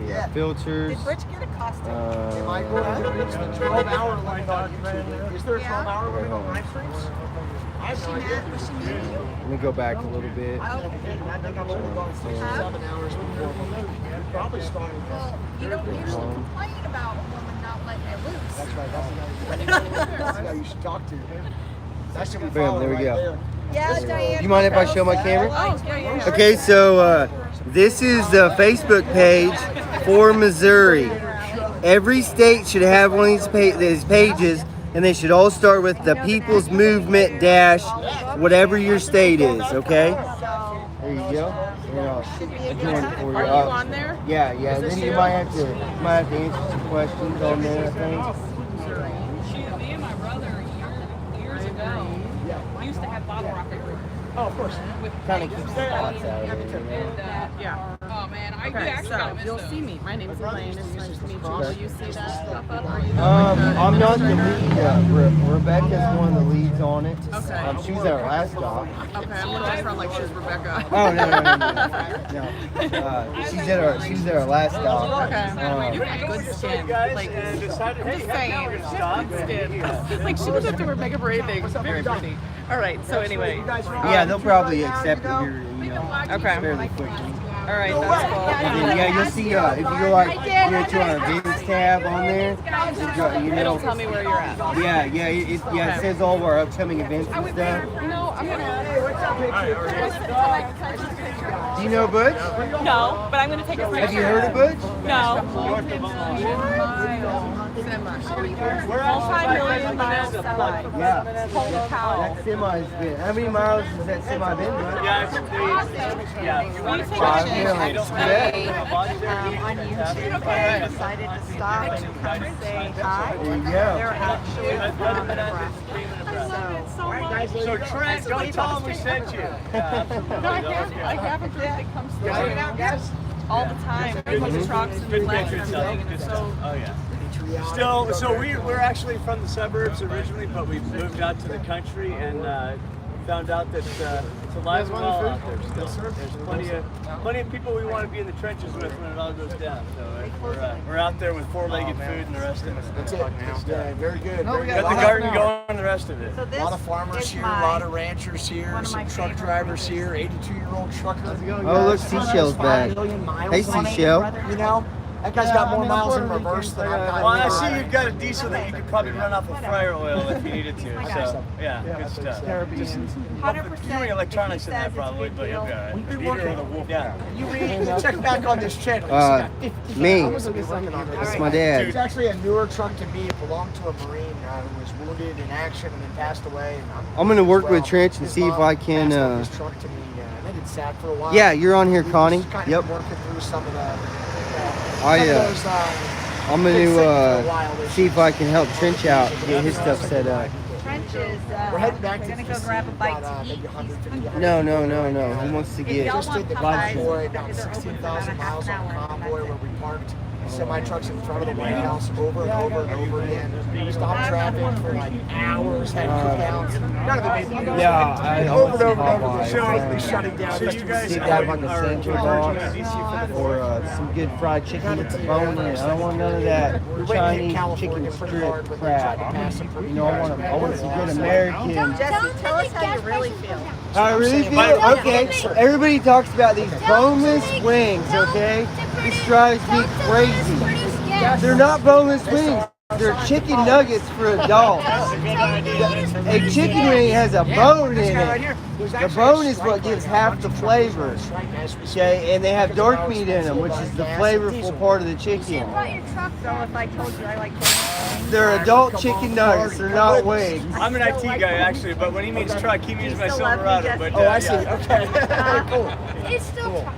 Yeah. Filters. did Rich get a costume? Am I going to reach the 12-hour limit on YouTube? Is there a 12-hour limit on live streams? I've seen that. Was she meeting you? Let me go back a little bit. I think I'm only going 6 or 7 hours before we probably starting. Well, you don't usually complain about a woman not letting you loose. That's right. That's the guy you should talk to. That should be Boom, followed there we right go. there. Yeah, Diane. Do you mind if I show my camera? Oh, yeah. Okay, so this is the Facebook page for Missouri. Every state should have one of these pages, and they should all start with the People's Movement dash whatever your state is. Okay. There you go. And I'll join for you. Are you on there? Yeah. And then you might have to answer some questions on there, I think. Me and my brother years ago used to have bottle rocket group. Oh, of course. Kind of keeps the spots out of it. You know? Yeah. Oh man, I Okay, actually so got you'll missed see me. My name is Elaine. It's nice to meet you. Will you see that pop up? Are you I'm not the lead. Rebecca's one of the leads on it. Okay. She was at our last stop. Okay, I'm gonna just run like she's Rebecca. Oh no. She was at our last stop. Okay. You have good skin. Like, I'm just saying. Good skin. Like, she doesn't have to wear makeup or anything. Very pretty. All right, so anyway. Yeah, they'll probably accept it here, Okay. fairly quickly. All right, that's cool. And then, yeah, you'll see if you go like to our events tab on there, It'll tell me where you're at. it says all of our upcoming events and stuff. You know, I'm gonna. Do you know Butch? No, but I'm gonna take a picture. Have you heard of Butch? No. Multi-million mile semi. Yeah. Holy cow. That semi's been. How many miles has that semi been? Right? Will you take 5 a million. Yeah. On YouTube, I decided to stop and come say hi. There you go. They're actually from Nebraska. So Trent, don't tell him we sent you. No, I have a group that comes through all the time. With trucks and Good flags and pictures, everything. And so, Oh yeah. So we're actually from the suburbs originally, but we moved out to the country and found out that it's alive and well out there still. There's plenty of people we want to be in the trenches with when it all goes down. So we're out there with four-legged food and the rest of it. That's it. Yeah, very good. Very good. Got the garden going and the rest of it. So this A lot of farmers is here, a my- lot of ranchers here, one of some my truck favorite drivers here, 82-year-old trucker. Oh, look, Seashell's back. Hey, Seashell. You know, That guy's got more miles in reverse than I've got. Well, I see you've got a diesel that you could probably run off of fryer oil if you needed to. So, yeah, good stuff. Just 100%. electronics in that probably, but you'll be all right. We've been working on the Yeah. You read, check back on this channel. He's got 50 me. hours of working on this. That's my dad. It's actually a newer truck to me. It belonged to a Marine who was wounded in action and then passed away. And I'm gonna work well, with Trench and his see if mom I can, passed on this truck to me. I did SAC for a while. Yeah, you're on here, We Connie. just kind Yep. of working through some of the. I'm gonna see if I can help Trench out, get his stuff set up. Trench is We're heading back to gonna go DC, grab a bite about, to eat. maybe 150. No. He wants to If get. y'all Just did the want Popeyes, convoy down they're open for about 16,000 a half miles an on hour. convoy where we parked semi-trucks in front of the White House over and over and over again. We stopped traffic for like hours, had cookouts. None of it made Yeah, I over and over and over. Popeyes. Showing shutting down. So you guys See are that on the are center converging box, to DC for the or some good fried chicken with the bone in it. I don't want none of that Chinese chicken strip crap. You know, I want some good American. Jesse, tell us how you really feel. How I really feel? Okay, everybody talks about these boneless wings, okay? This drives me crazy. They're not boneless wings. They're chicken nuggets for adults. A chicken wing has a bone in it. The bone is what gives half the flavor. Okay, and they have dark meat in them, which is the flavorful part of the chicken. So if I told you I like They're adult chicken nuggets. They're not wings. I'm an IT guy actually, but when he means truck, he means my still love me, Silverado. Jesse? But Oh, I see. yeah. Okay. Cool. It's still truck.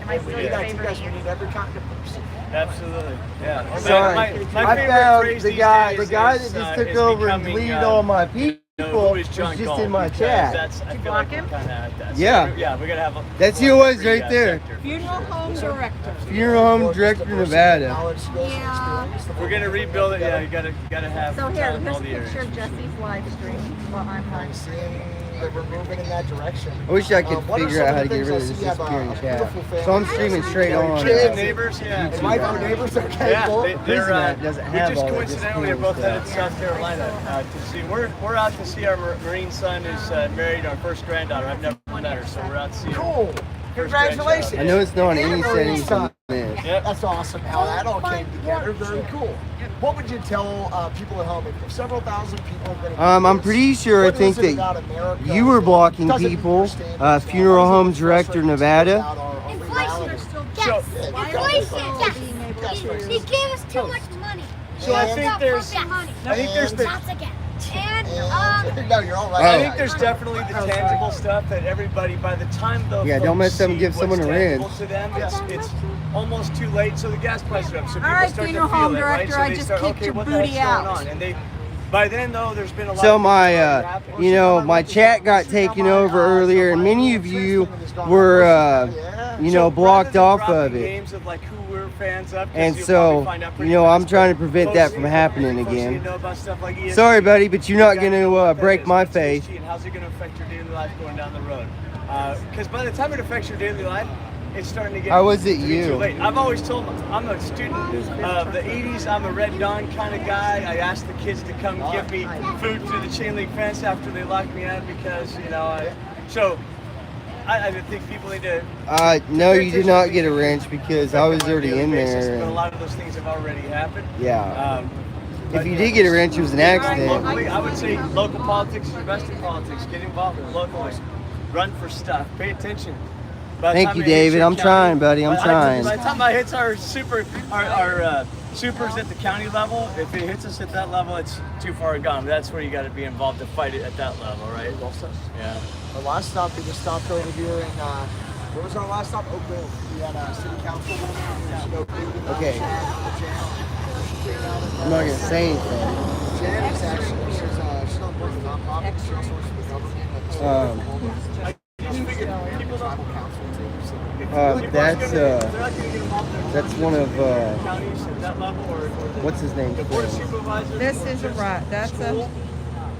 Am I still We your got you favorite? guys. We need every kind of person. Absolutely, yeah. Sorry, My I favorite found phrase the these guy days that is, just took is over and becoming, deleted all my people. who Was is John just Galt, in my because chat. That's, I Did you feel block like him? we're kinda at that. So Yeah. yeah, we gotta have a. That's who it was right there. sector. Funeral home director. Funeral home director, Nevada. Yeah. We're gonna rebuild it. Yeah, you gotta have So here, here's all a the picture areas. of Jesse's live stream while I'm I'm live. seeing that we're moving in that direction. I wish I could What are figure some out of how the to get things rid I of see? this You have a disappearing chat. beautiful family. So I'm streaming straight on. Kids, neighbors, yeah. Is my neighbors okay? Yeah, Cool. they're, Prison doesn't we have just all that coincidentally are disappearing both headed to stuff. South Carolina to see. We're out to see our Marine son who's married our first granddaughter. I've never met her, so we're out to see her. Cool. Congratulations. I know it's not on any And settings Marine on this. Yep. That's awesome how that all came together. Very cool. What would you tell people at home if several thousand people have been I'm pretty sure I what think is it that about America you were blocking doesn't people, understand us? funeral Why is it home frustrating director, to us Nevada. about our reality? Yes. Inflation, Yes. He gave us too much money. So I think there's been. Shots again. And No, you're all right. I think there's definitely the tangible stuff that everybody, by the time the Yeah, don't mess up and give someone a wrench. to them, it's almost too late. So the gas prices are up. So people right, start to funeral feel home it, right? director, So I they just start, kicked okay, your what the heck's booty going out. on? And they, by then though, there's been a lot. So of my, my chat got taken over earlier, and many of you were, blocked off of it. Names of like who we're fans of, 'cause And you'll so, probably find out pretty I'm fast. trying to prevent that from Folks, happening folks again. need to know about stuff like ESG. Sorry, buddy, but you're not You going gotta know to what that break is. my What's faith. ESG and how's it going to affect your daily life going down the road? Because by the time it affects your daily life, it's starting to get How was it to be you? too late. I've always told them, I'm a student of the 80s. I'm a Red Dawn kind of guy. I asked the kids to come give me food through the chain link fence after they locked me out because, I think people need to. No, you did not get a wrench because I was already in But a there. lot of those things have already happened. Yeah. But If you did get a wrench, it was an accident. locally, I would say local politics is your best in politics. Get involved with locally. Run for stuff. Pay attention. By the Thank time you, it hits David. your I'm trying, buddy. I'm trying. By the time it hits our supers at the county level, if it hits us at that level, it's too far gone. That's where you got to be involved to fight it at that level, right? Yeah. The last stop, we just stopped over here in, where was our last stop? Oak Grove. We had a city council woman. Okay. I'm not going to say anything. Jan is actually, she's not working nonprofit, she also works for the government. Tribal council too. That's one of, Counties at that level, or what's his name? the board of supervisors. This is a right. That's a.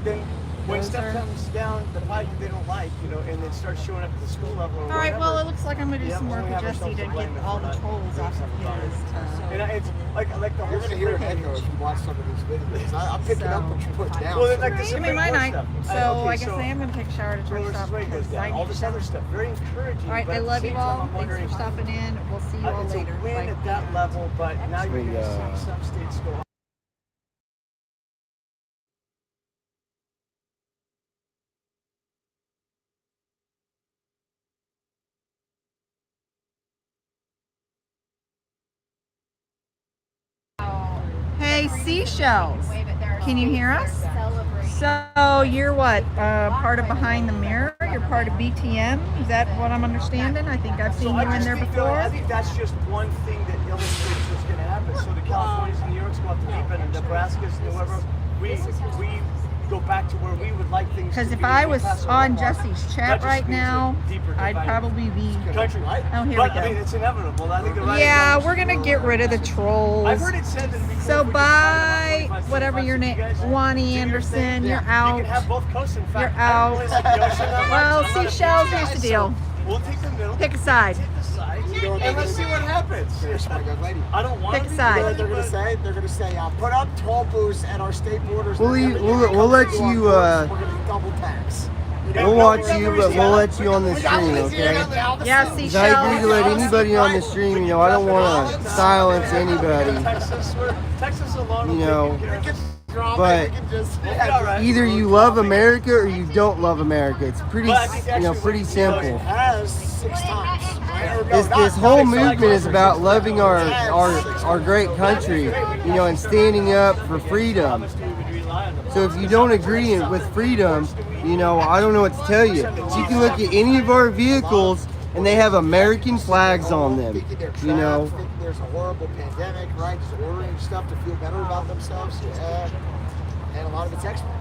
Then when Those stuff are- comes down the pipe that they don't like, you know, and it starts showing up at the school level or All right, well, it whatever, looks like I'm gonna do yeah, some work we with have Jesse ourselves to to blame get if all we're the not tolls doing off of something about it. his. And it's like the whole You're gonna hear an security echo if you watch some of these videos. I'm picking up what you put down. Well, then, like the Give me Supreme my Court night. stuff. So Okay, I guess I am gonna take a shower to Roe charge versus stop Wade goes because I down. All need to this other shower. stuff, very encouraging. All right, but I at the love same you time, all. I'm Thanks wondering, for stopping in. We'll see you all it's later. a win Bye. at that level, but now you're We, going to see some states go. Hey, Seashells. Can you hear us? So you're what? Part of Behind the Mirror? You're part of BTM? Is that what I'm understanding? I think I've seen you in there before. I think that's just one thing that illustrates what's going to happen. So the Californians and New York's go out to deep end, and Nebraska's and whoever, we go back to where we would like things to be. Because if I was pass on along. Jesse's That chat just right means a now, deeper I'd divide. probably be. Countrywide. Oh, here But we I mean, go. it's inevitable. I think the right Yeah, answer we're is- gonna get rid of the trolls. I've heard it said that it'd be cool So if we just bye, find whatever your name, Wani Anderson, you're You can have out. both coasts. In fact, You're I don't really out. like the ocean that much. Well, I'm not a beach Seashells, guy, here's the so deal. We'll take the middle. Pick a side. Take the sides. You know what And they're let's see gonna what happens. Here's my young lady. I don't want Pick to a be side. You know what they're gonna but- say? They're gonna say, put up toll booths at our state borders. We'll and leave- everything we'll- that we'll comes let through our you, borders, we're gonna double tax. We'll watch you, but we'll let you on the stream, okay? Yeah, 'Cause I agree to let anybody on the stream. You know, I don't want to silence anybody. Texas alone. You know, But but either you love America or you don't love America. It's pretty, pretty simple. has 6 times. Right? Or no, This not whole 6 movement times. is about loving our great country, you know, and standing up for freedom. So if you don't agree with freedom, you know, I don't know what to tell you. You can look at any of our vehicles and they have American flags on them, Thinking they're you know. trapped, thinking there's a horrible pandemic, right? Just ordering stuff to feel better about themselves. Yeah. And a lot of it's export.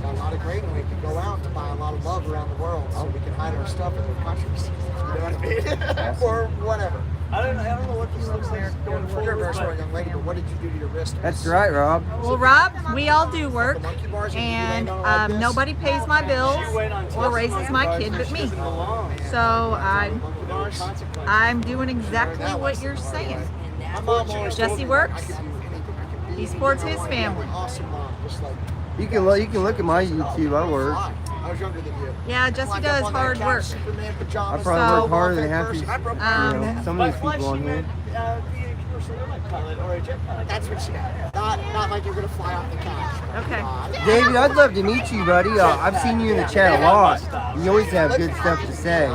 Got a lot of grain and we can go out to buy a lot of love around the world so we can hide our stuff in other countries. You know what I mean? Or whatever. I don't know what this looks like going You're a very forward. smart young lady, but what did you do to your wrist? That's right, Rob. Well, Rob, we all do work, and nobody pays my bills or raises my kid but me. So I'm doing exactly what you're saying. My mom always told Jesse me works. I could do anything. He supports his family. Awesome mom, just like You can look at my YouTube. I work. I was younger than you. Yeah, Jesse Like does up on that hard couch, work. Superman pajamas, I probably So- work harder than half these, I broke my you arm. know, some of these people on here. Be a commercial airline pilot or a jet pilot. That's what she got. Not like you're gonna fly off the couch. Okay. David, I'd love to meet you, buddy. I've seen you in the chat a lot. You always have good stuff to say.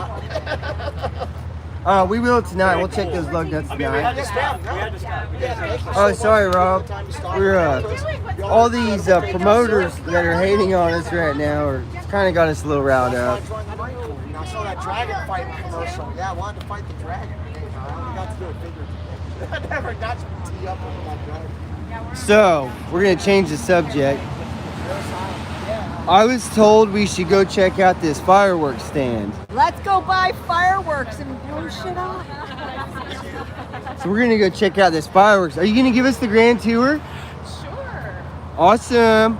We will tonight. We'll check those lug nuts I mean, we had tonight. to stop. We had to stop. Oh, sorry, Rob. We're all these promoters that are hating on us right now are kind of got us a little riled up. I saw that dragon fighting commercial. Yeah, I wanted to fight the dragon. I only got to do it figuratively. I never got to tee up with that dragon. So we're gonna change the subject. I was told we should go check out this fireworks stand. Let's go buy fireworks and blow shit up. So we're gonna go check out this fireworks. Are you gonna give us the grand tour? Sure. Awesome.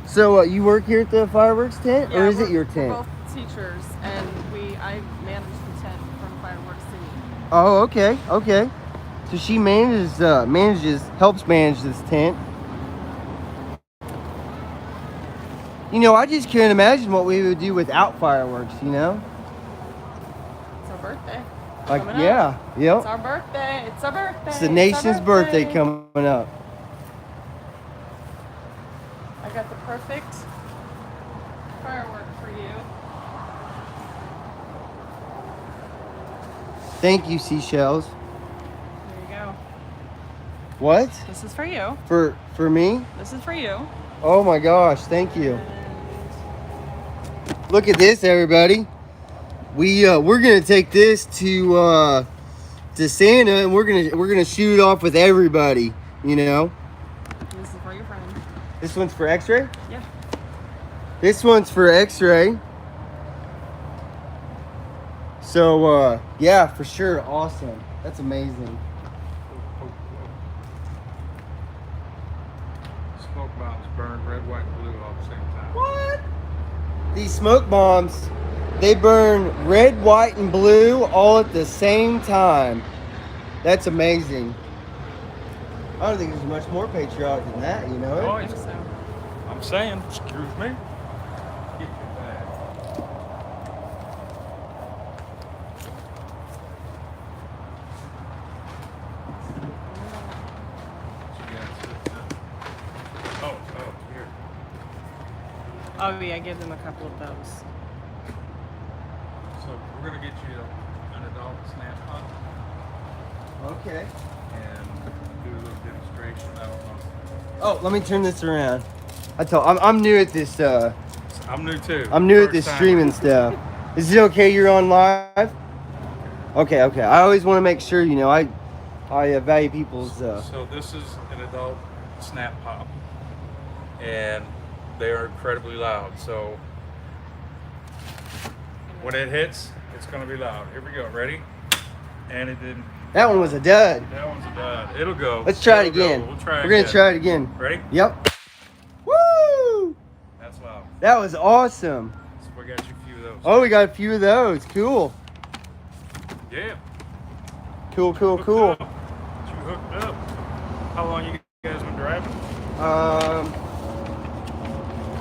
So you work here at the fireworks tent, or is it your We're tent? both teachers, and I manage the tent from Fireworks City. Oh, okay, okay. So she helps manage this tent. You know, I just can't imagine what we would do without fireworks, you know? It's our birthday. Like, Coming up. yeah, yep. It's our birthday. It's our birthday. It's the nation's birthday coming up. I got the perfect firework for you. Thank you, Seashells. There you go. What? This is for you. For me? This is for you. Oh my gosh, thank you. Look at this, everybody. We're gonna take this to Santa, and we're gonna shoot it off with everybody. You know. This is for your friend. This one's for X-ray. Yeah. This one's for X-ray. So, yeah, for sure. Awesome. That's amazing. Smoke bombs burn red, white, and blue all at the same time. What? These smoke bombs, they burn red, white, and blue all at the same time. That's amazing. I don't think there's much more patriotic than that, you know? Oh, yeah. I'm saying, excuse me. Get your bag. Oh, here. Oh yeah, give them a couple of those. So we're gonna get you an adult snap on Okay. and do a little demonstration. I don't know. Oh, let me turn this around. I'm new at this. I'm new too. I'm new at First this time. streaming stuff. Is it okay? You're on live. Okay. I always want to make sure, you know, I value people's. So this is an adult snap pop, and they are incredibly loud. So when it hits, it's going to be loud. Here we go. Ready? And it didn't. That one was a dud. That one's a dud. It'll go. Let's try it It'll go. again. We'll try it We're gonna again. try it again. Ready? Yep. Woo! That's loud. That was awesome. So we got you a few of those. Oh, we got a few of those. Cool. Yeah. Cool. Hooked up. You hooked up. How long you guys been driving?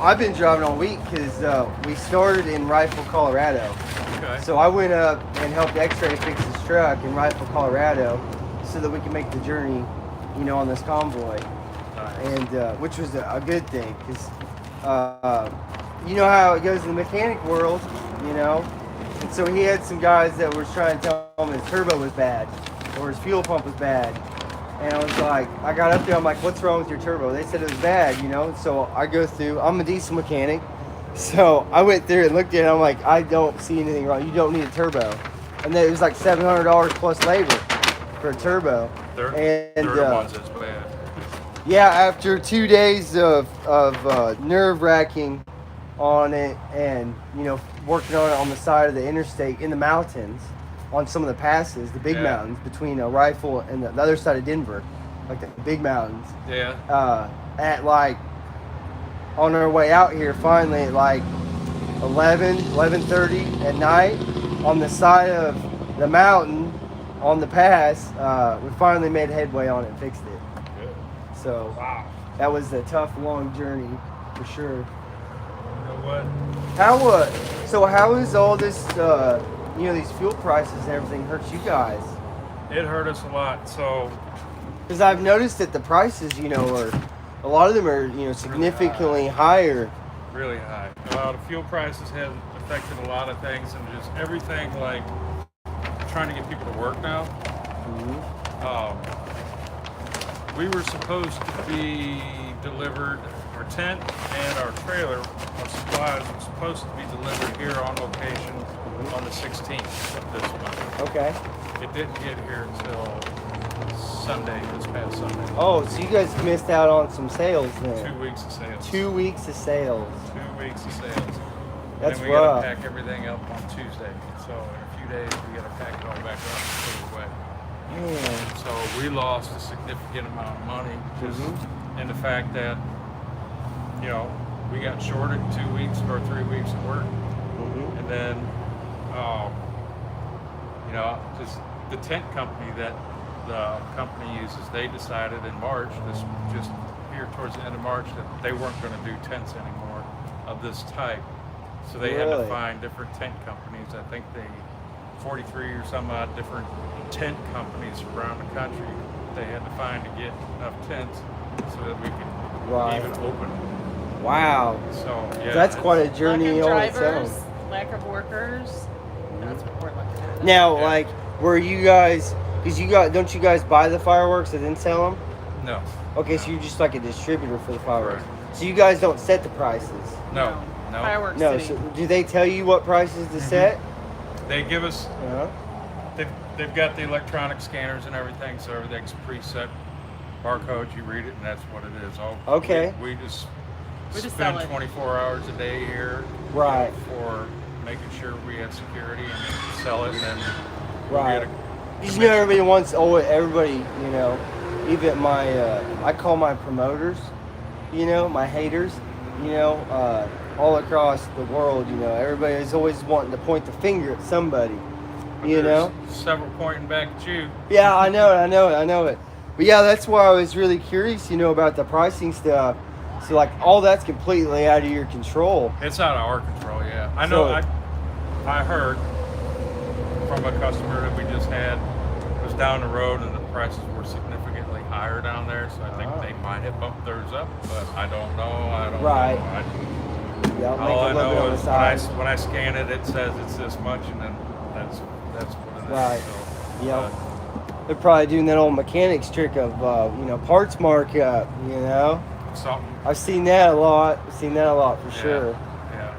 I've been driving all week because we started in Rifle, Colorado. Okay. So I went up and helped X-Ray fix his truck in Rifle, Colorado, so that we can make the journey, you know, on this convoy. Nice. And which was a good thing, because you know how it goes in the mechanic world, you know. And so he had some guys that were trying to tell him his turbo was bad or his fuel pump was bad. And I was like, I got up there, I'm like, what's wrong with your turbo? They said it was bad, you know. So I go through, I'm a diesel mechanic. So I went through and looked at it, and I'm like, I don't see anything wrong. You don't need a turbo. And then it was like $700 plus labor for a turbo. They're the ones that's bad. Yeah, after 2 days of nerve-wracking on it, and you know, working on it on the side of the interstate in the mountains, on some of the passes, the big mountains between a Rifle and the other side of Denver, like the big mountains. Yeah. At like on our way out here, finally at like 11:30 at night, on the side of the mountain on the pass, we finally made headway on it and fixed it. Good. So Wow. that was a tough, long journey for sure. You know what? How is all this, you know, these fuel prices and everything hurt you guys? It hurt us a lot. So Because I've noticed that the prices, you know, are a lot of them are, you know, significantly higher. really high. The fuel prices have affected a lot of things, and just everything, like trying to get people to work now. We were supposed to be delivered, our tent and our trailer, our supplies were supposed to be delivered here on location on the 16th of this month. Okay. It didn't get here until Sunday, this past Sunday. Oh, so you guys missed out on some sales then. 2 weeks of sales. 2 weeks of sales. 2 weeks of sales. That's and then we rough. gotta pack everything up on Tuesday. So in a few days we gotta pack it all back up and put it away. Man. So we lost a significant amount of money just in the fact that, you know, we got shorted 2 weeks or 3 weeks of work. And then, you know, just the tent company that the company uses, they decided in March, just here towards the end of March, that they weren't going to do tents anymore of this type. So they had to Really? find different tent companies. I think 43 or some odd different tent companies around the country they had to find to get enough tents so that we could Right. even open them. Wow. So yeah, That's it's- quite a journey on Lack its of drivers, own. lack of workers. That's what we're looking at. Now, Yeah. like, were you guys? Because don't you guys buy the fireworks and then sell them? No. Okay, so you're just like a distributor for the fireworks. Correct. So you guys don't set the prices. No. Fireworks No. City. So do they tell you what prices to set? They give us. Uh-huh. They've got the electronic scanners and everything, so everything's preset barcodes. You read it, and that's what it is. Okay. We just We just spend sell it. 24 hours a day here. Right. For making sure we have security and sell it, and then we'll Right. get a You know, everybody wants, everybody, you know, even my, I call my promoters, you know, my haters, you know, all across the world, you know, everybody is always wanting to point the finger at somebody, you know? several pointing back at you. Yeah, I know it. But yeah, that's why I was really curious, you know, about the pricing stuff. So like all that's completely out of your control. It's out of our control, yeah. I know. So- I heard from a customer that we just had, was down the road, and the prices were significantly higher down there. So I think they might have bumped theirs up, but I don't know. Right. know. Yeah, I'll make All a I little bit know on the is side. when I scan it, it says it's this much, and then that's what it is. Right. So, Yep. They're probably doing that old mechanics trick of, you know, parts markup, you know? Something. I've seen that a lot. I've seen that a lot for sure. Yeah.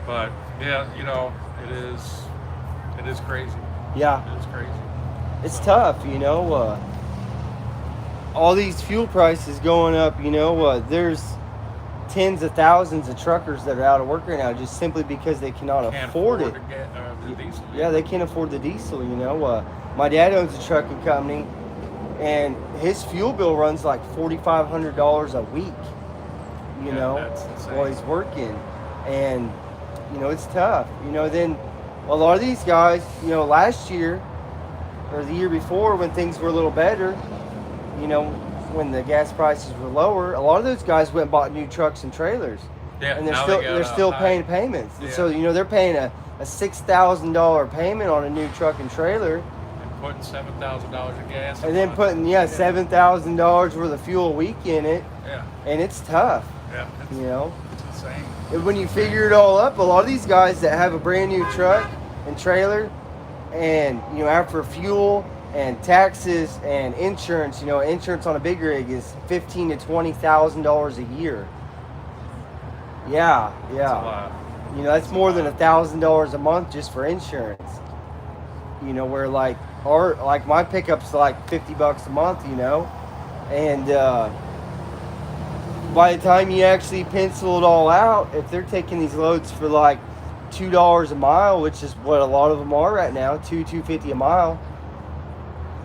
But yeah, you know, it is crazy. Yeah. It is crazy. It's tough, you know. All these fuel prices going up, you know. There's tens of thousands of truckers that are out of work right now just simply because they cannot Can't afford it. to get the diesel. Yeah, they can't afford the diesel, you know. My dad owns a trucking company, and his fuel bill runs like $4,500 a week, you Yeah, know, that's insane. while he's working. And, you know, it's tough. You know, then a lot of these guys, you know, last year or the year before when things were a little better, you know, when the gas prices were lower, a lot of those guys went and bought new trucks and trailers. Yeah, And they're now still they got they're a still high- paying payments. And Yeah. so, you know, they're paying a $6,000 payment on a new truck and trailer, And putting $7,000 of gas. and then putting $7,000 worth of fuel a week in it, Yeah, and it's tough, yeah, you know. it's insane. And when you figure it all up, a lot of these guys that have a brand new truck and trailer, and you know, after fuel and taxes and insurance, you know, insurance on a big rig is $15,000 to $20,000 a year. Yeah, It's a yeah. lot. You know, that's more than $1,000 a month just for insurance. You know, where like my pickup's like $50 a month, you know, and by the time you actually pencil it all out, if they're taking these loads for like $2 a mile, which is what a lot of them are right now, $2.50 a mile,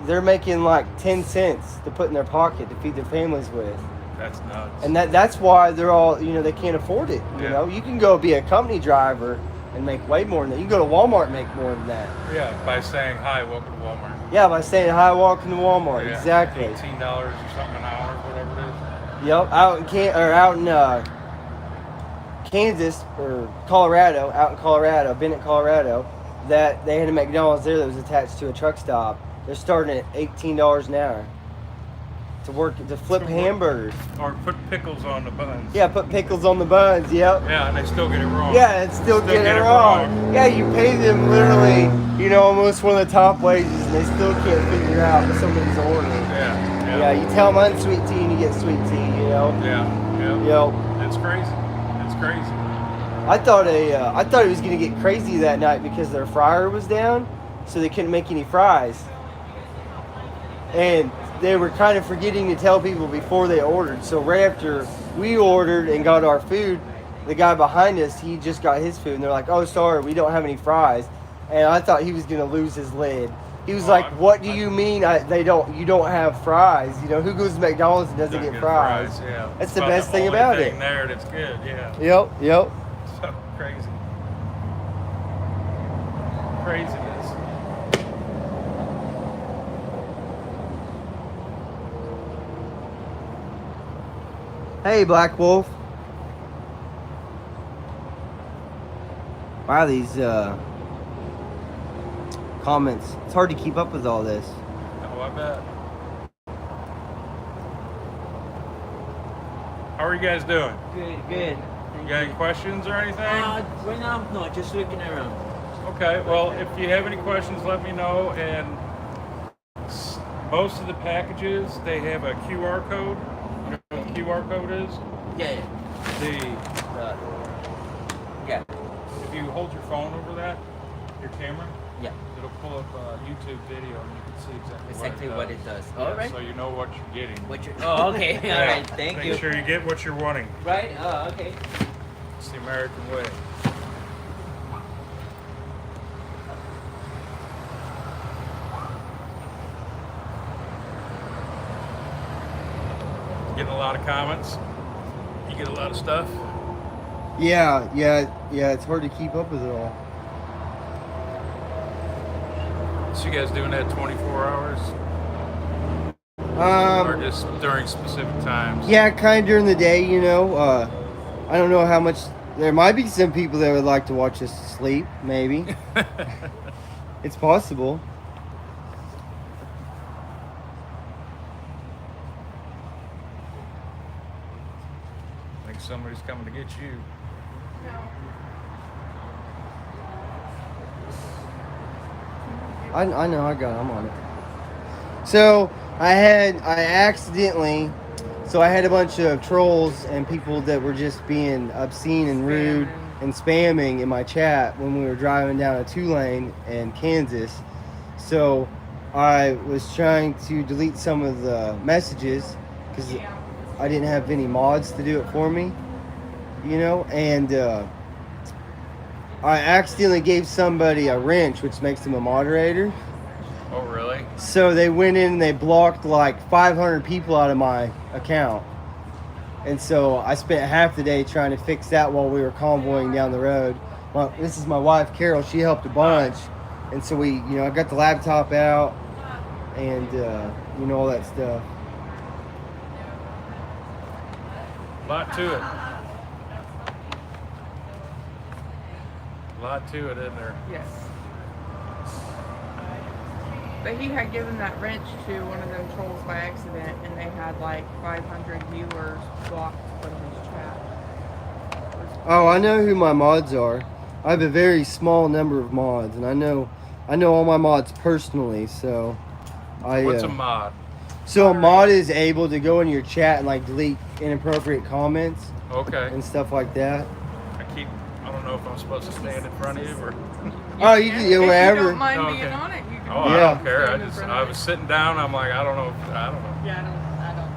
they're making like 10 cents to put in their pocket to feed their families with. That's nuts. And that's why they're all, you know, they can't afford it. You Yeah. know, you can go be a company driver and make way more than that. You can go to Walmart and make more than that. Yeah, by saying hi, welcome to Walmart. Yeah, by saying hi, welcome to Walmart. Yeah, Exactly. $18 or something an hour, whatever it is. Yep, out in Kansas or Colorado, Bennett, Colorado, that they had a McDonald's there that was attached to a truck stop. They're starting at $18 an hour to flip hamburgers. Or put pickles on the buns. Yeah, put pickles on the buns. Yep. Yeah, and they still get it wrong. Yeah, and still get it wrong. Yeah, you pay them literally, you know, almost one of the top wages, and they still can't figure out what somebody's ordering. Yeah, Yeah, you tell them unsweet tea and you get sweet tea, you know. Yeah. Yep. It's crazy. It's crazy. I thought it was gonna get crazy that night because their fryer was down, so they couldn't make any fries. And they were kind of forgetting to tell people before they ordered. So right after we ordered and got our food, the guy behind us, he just got his food, and they're like, "Oh, sorry, we don't have any fries." And I thought he was gonna lose his lid. He was like, "What do you mean you don't have fries? You know, who goes to McDonald's and doesn't get fries?" Yeah. That's the About best thing only about thing it. there that's good. Yeah. Yep. So crazy. Craziness. Hey, Black Wolf. Wow, these comments. It's hard to keep up with all this. Oh, I bet. How are you guys doing? Good. You got any questions or anything? Right now, no, just looking around. Okay, well, if you have any questions, let me know. And most of the packages, they have a QR code. You know what the QR code is? Yeah. Yeah. If you hold your phone over that, your camera, Yeah. it'll pull up a YouTube video and you can see Exactly what it does. Yeah, All right. So you know what you're getting. Oh, okay. All right. Thank you. Make sure you get what you're wanting. Right? Oh, okay. It's the American way. Getting a lot of comments. You get a lot of stuff. Yeah. It's hard to keep up with it all. So you guys doing that 24 hours? Or just during specific times? Yeah, kind of during the day, you know. I don't know how much. There might be some people that would like to watch us sleep, maybe. It's possible. I think somebody's coming to get you. I know, I'm on it. So I had a bunch of trolls and people that were just being obscene and rude and spamming in my chat when we were driving down a 2-lane in Kansas. So I was trying to delete some of the messages because I didn't have any mods to do it for me, you know, and I accidentally gave somebody a wrench, which makes them a moderator. Oh, really? So they went in and they blocked like 500 people out of my account. And so I spent half the day trying to fix that while we were convoying down the road. This is my wife, Carol. She helped a bunch. And so I got the laptop out and, all that stuff. A lot to it. A lot to it, isn't there? Yes. But he had given that wrench to one of them trolls by accident, and they had like 500 viewers blocked from his chat. Oh, I know who my mods are. I have a very small number of mods, and I know all my mods personally. So, What's a mod? So a mod is able to go in your chat and like delete inappropriate comments. Okay. And stuff like that. I don't know if I'm supposed to stand in front of you or. Oh, you can do wherever. If you don't mind being on it, you can. Oh, Yeah. I don't care. I was sitting down. I'm like, I don't know. Yeah, I don't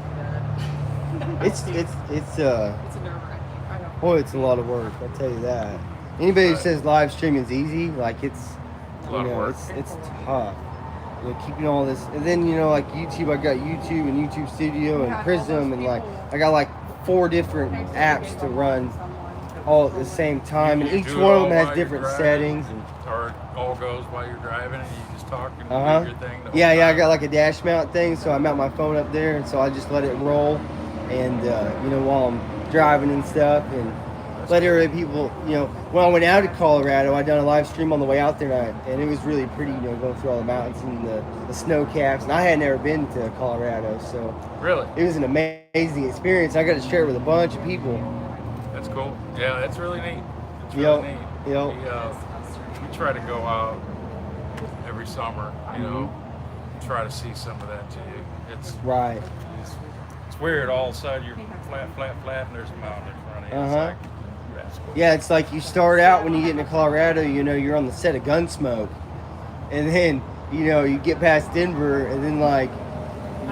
do that. It's It's a nerve-wracking. I don't. Boy, it's a lot of work. I'll tell you that. Anybody who says live streaming is easy, like it's a lot of work. It's tough. Keeping all this, and then like YouTube, I got YouTube and YouTube Studio and Prism, and like I got like 4 different apps to run all at the same time, and each one of them has different settings. Or it all goes while you're driving, and you just talk and do your thing. Yeah, I got like a dash mount thing, so I mount my phone up there, and so I just let it roll, and while I'm driving and stuff, and let other people, when I went out to Colorado, I done a live stream on the way out there, and it was really pretty, going through all the mountains and the snow caps, and I had never been to Colorado, so really, it was an amazing experience. I got to share it with a bunch of people. That's cool. Yeah, that's really neat. It's really neat. Yep. We try to go out every summer, try to see some of that too. It's right. It's weird. All of a sudden you're flat, and there's a mountain in front of you. It's like, that's cool. Yeah, it's like you start out when you get into Colorado, you're on the set of Gunsmoke, and then you get past Denver, and then like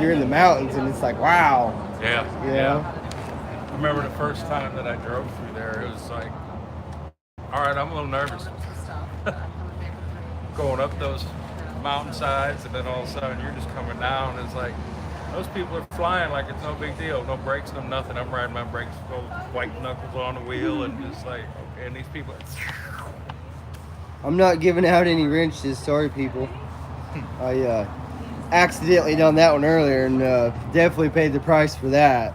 you're in the mountains, and it's like wow. Yeah. I remember the first time that I drove through there, it was like, all right, I'm a little nervous. Going up those mountainsides, and then all of a sudden you're just coming down. It's like, those people are flying like it's no big deal. No brakes, no nothing. I'm riding my brakes, white knuckles on the wheel, and just like, okay, and these people. I'm not giving out any wrenches, sorry people. I accidentally done that one earlier, and definitely paid the price for that.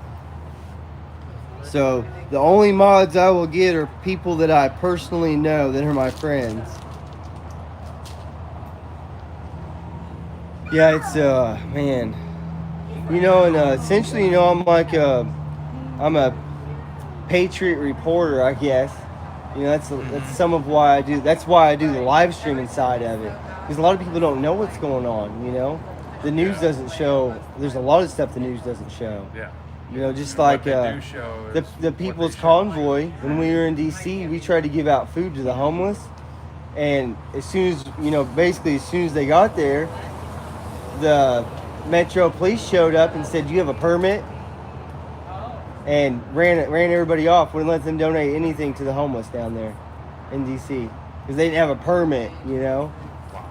So the only mods I will get are people that I personally know that are my friends. Yeah, it's man, and essentially, I'm like I'm a patriot reporter, I guess. That's some of why I do. That's why I do the live streaming side of it, because a lot of people don't know what's going on. The news doesn't show. There's a lot of stuff the news doesn't show. Yeah. Just like do show the People's Convoy, when we were in D.C., we tried to give out food to the homeless, and as soon as basically as soon as they got there, the Metro Police showed up and said, "Do you have a permit?" And ran everybody off. Wouldn't let them donate anything to the homeless down there in D.C. because they didn't have a permit.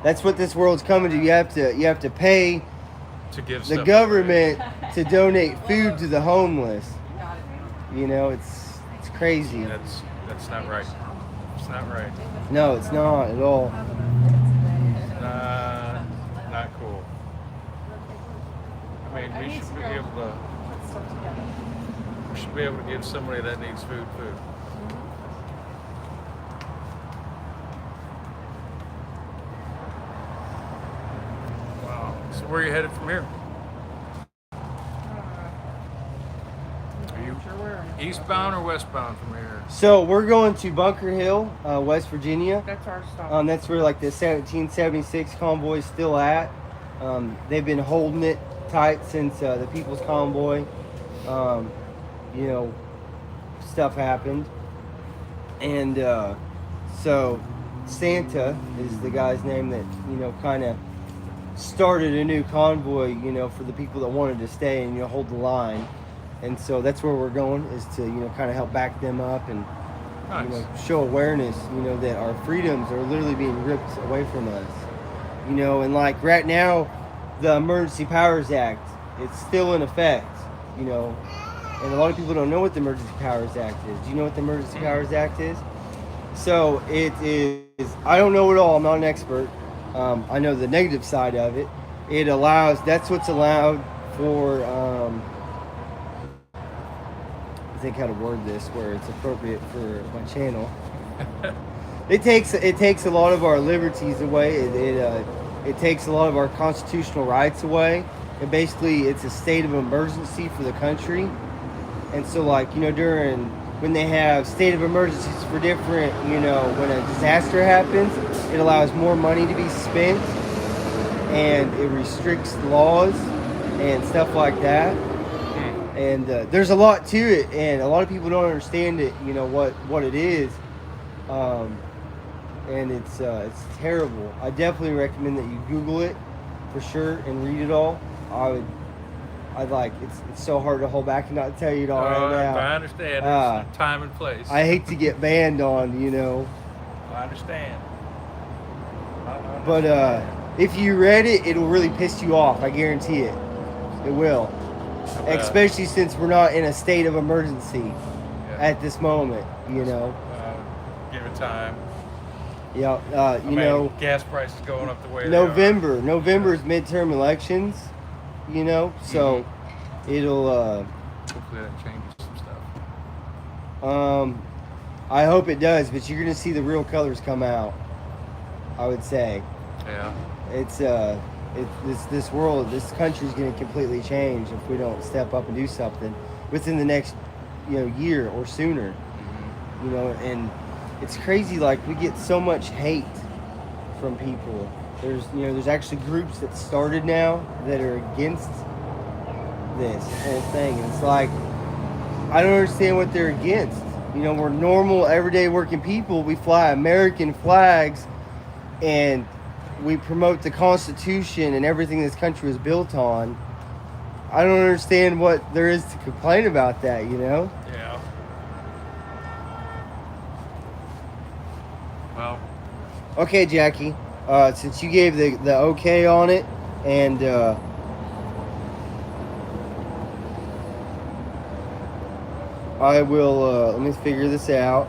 That's what this world's coming to. You have to pay to give the government to donate food to the homeless. You know, it's crazy. That's not right. It's not right. No, it's not at all. Not cool. I mean, we should be able to give somebody that needs food. Wow. So where are you headed from here? Are you eastbound or westbound from here? So we're going to Bunker Hill, West Virginia. That's our stop. That's where like the 1776 convoy is still at. They've been holding it tight since the People's Convoy. You know, stuff happened, and so Santa is the guy's name that, you know, kind of started a new convoy, you know, for the people that wanted to stay and, you know, hold the line. And so that's where we're going, is to, you know, kind of help back them up and you know, show awareness, you know, that our freedoms are literally being ripped away from us. You know, and like right now, the Emergency Powers Act, it's still in effect, you know, and a lot of people don't know what the Emergency Powers Act is. Do you know what the Emergency Powers Act is? So it is, I don't know it all, I'm not an expert. I know the negative side of it. It allows, that's what's allowed for, I think how to word this where it's appropriate for my channel. It takes a lot of our liberties away. It takes a lot of our constitutional rights away. And basically, it's a state of emergency for the country. And so, like, you know, when they have state of emergencies for different, you know, when a disaster happens, it allows more money to be spent, and it restricts laws and stuff like that. And there's a lot to it, and a lot of people don't understand it, you know, what it is. And it's terrible. I definitely recommend that you Google it for sure and read it all. I'd like, it's so hard to hold back and not tell you it all right now. I understand. There's time and place. I hate to get banned on, you know. I understand. But if you read it, it'll really piss you off. I guarantee it. It will. Especially since we're not in a state of emergency at this moment, you know. Give it time. Yeah, you know. Gas prices going up the way November. November's midterm elections, you know. So it'll. Hopefully that changes some stuff. I hope it does, but you're gonna see the real colors come out. I would say. Yeah. It's this world, this country's going to completely change if we don't step up and do something within the next, you know, year or sooner. You know, and it's crazy. Like, we get so much hate from people. There's actually groups that started now that are against this whole thing, and it's like, I don't understand what they're against. You know, we're normal, everyday working people. We fly American flags, and we promote the Constitution and everything this country was built on. I don't understand what there is to complain about that, you know? Yeah. Well. Okay, Jackie. Since you gave the okay on it, and I will, let me figure this out.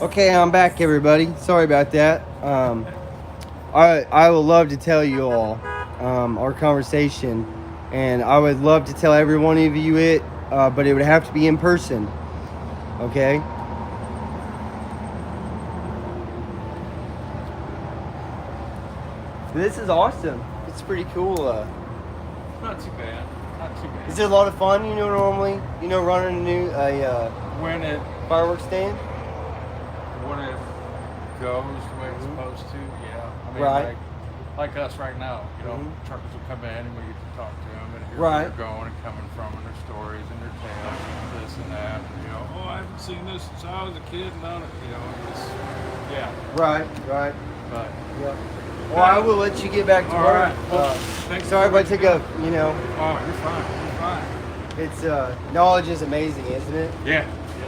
Okay, I'm back, everybody. Sorry about that. I would love to tell you all our conversation, and I would love to tell every one of you it, but it would have to be in person. Okay? This is awesome. It's pretty cool. Not too bad. Not too bad. Is it a lot of fun? Normally, running a When it fireworks stand. when it goes the way it's supposed to, yeah. I mean, Right. like us right now, Mhm. truckers will come in and we get to talk to them and hear Right. where they're going and coming from and their stories and their tales and this and that. And, oh, I haven't seen this since I was a kid and none of it's, yeah. Right. But Yep. Well, I will let you get back to All work. right. Well, thanks Sorry for if I took a, oh, you're fine. You're fine. It's knowledge is amazing, isn't it? Yeah.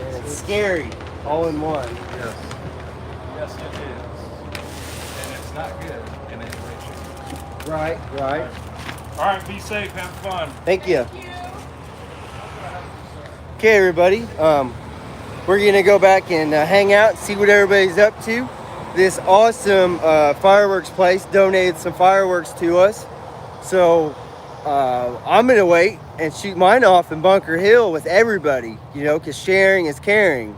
And it's scary, all in one. Yes. Yes, it is. And it's not good in any way, shape, or Right. form. All right, be safe, have fun. Thank you. Okay, everybody. We're gonna go back and hang out, see what everybody's up to. This awesome fireworks place donated some fireworks to us, so I'm gonna wait and shoot mine off in Bunker Hill with everybody. Because sharing is caring.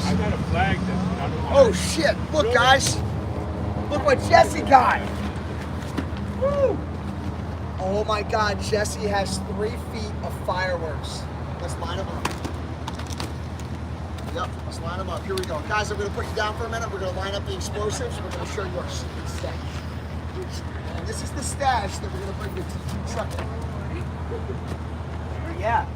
I got a flag that Oh shit! Look, guys. Look what Jesse got. Woo! Oh my God, Jesse has 3 feet of fireworks. Let's line them up. Yep, let's line them up. Here we go. Guys, I'm going to put you down for a minute. We're going to line up the explosives. We're going to show you our secret stash. And this is the stash that we're going to bring the TT truck in. Yeah,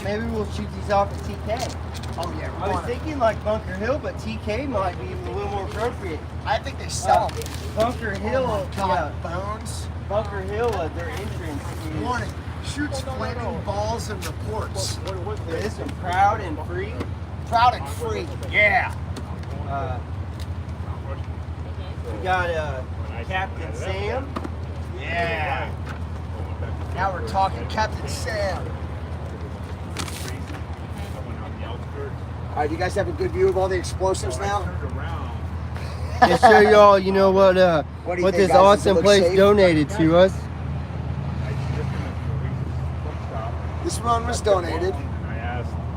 maybe we'll shoot these off at TK. Oh yeah, I was thinking like Bunker Hill, but TK might be a little more appropriate. I think they sell them. Bunker Hill, yeah. Bones. Bunker Hill, their entrance is Warning, shoots flaming balls and reports. This is proud and free. Proud and free. Yeah. We got Captain Sam. Yeah. Now we're talking Captain Sam. All right, you guys have a good view of all the explosives now? To show y'all, what do you what think, this guys? Does it awesome look place safe? donated to us. This one was donated.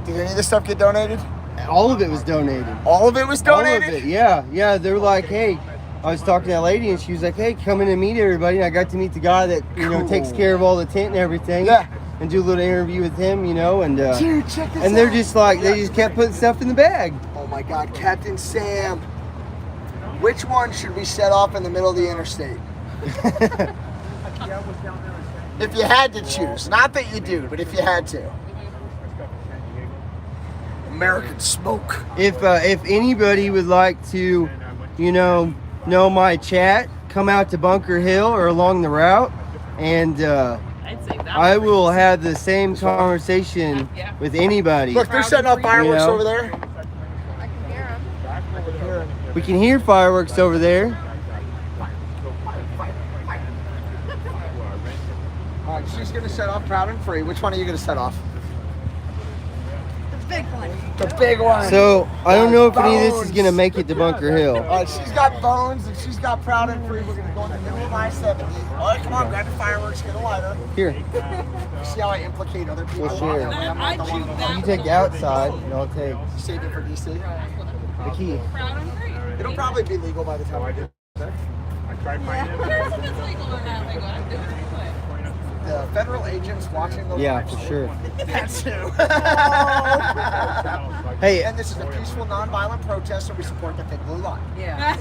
Did any of this stuff get donated? All of it was donated. All of it was donated? All of it, yeah. They were like, hey, I was talking to that lady and she was like, hey, come in and meet everybody. And I got to meet the guy that, takes care of all the tent and everything. Yeah. And do a little interview with him, and Dude, check this and they're out. just like, they just kept putting stuff in the bag. Oh my God, Captain Sam. Which one should we set off in the middle of the interstate? If you had to choose. Not that you do, but if you had to. American smoke. If anybody would like to, know my chat, come out to Bunker Hill or along the route, and I'd say that I will have the same conversation with anybody. Look, they're setting up fireworks over there. I can hear them. We can hear fireworks over there. All right, she's going to set off Proud and Free. Which one are you going to set off? The big one. The big one. So I don't know if any of this is Bones. gonna make it to Bunker Hill. All right, she's got Bones and she's got Proud and Free. We're going to go in the middle of I-70. All right, come on, grab the fireworks, get a lighter. Here, You see how I implicate other people? we'll share. I'm not the one. You take the outside, and I'll take Save it for DC. the key. It'll probably be legal by the time I do. The federal agents watching the Yeah, live for stream. sure. That's who. Hey, And this is a peaceful, non-violent protest, so we support the Thick Blue Line. Yeah.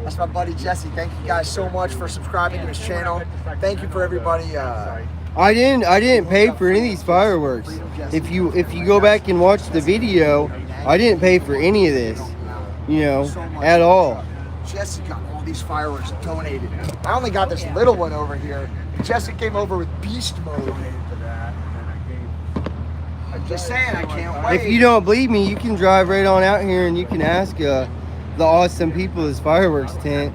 That's my buddy Jesse. Thank you guys so much for subscribing to his channel. Thank you for everybody. I didn't pay for any of these fireworks. If you go back and watch the video, I didn't pay for any of this, at all. Jesse got all these fireworks donated. I only got this little one over here. Jesse came over with beast mode. Just saying, I can't wait. If you don't believe me, you can drive right on out here and you can ask the awesome people at this fireworks tent.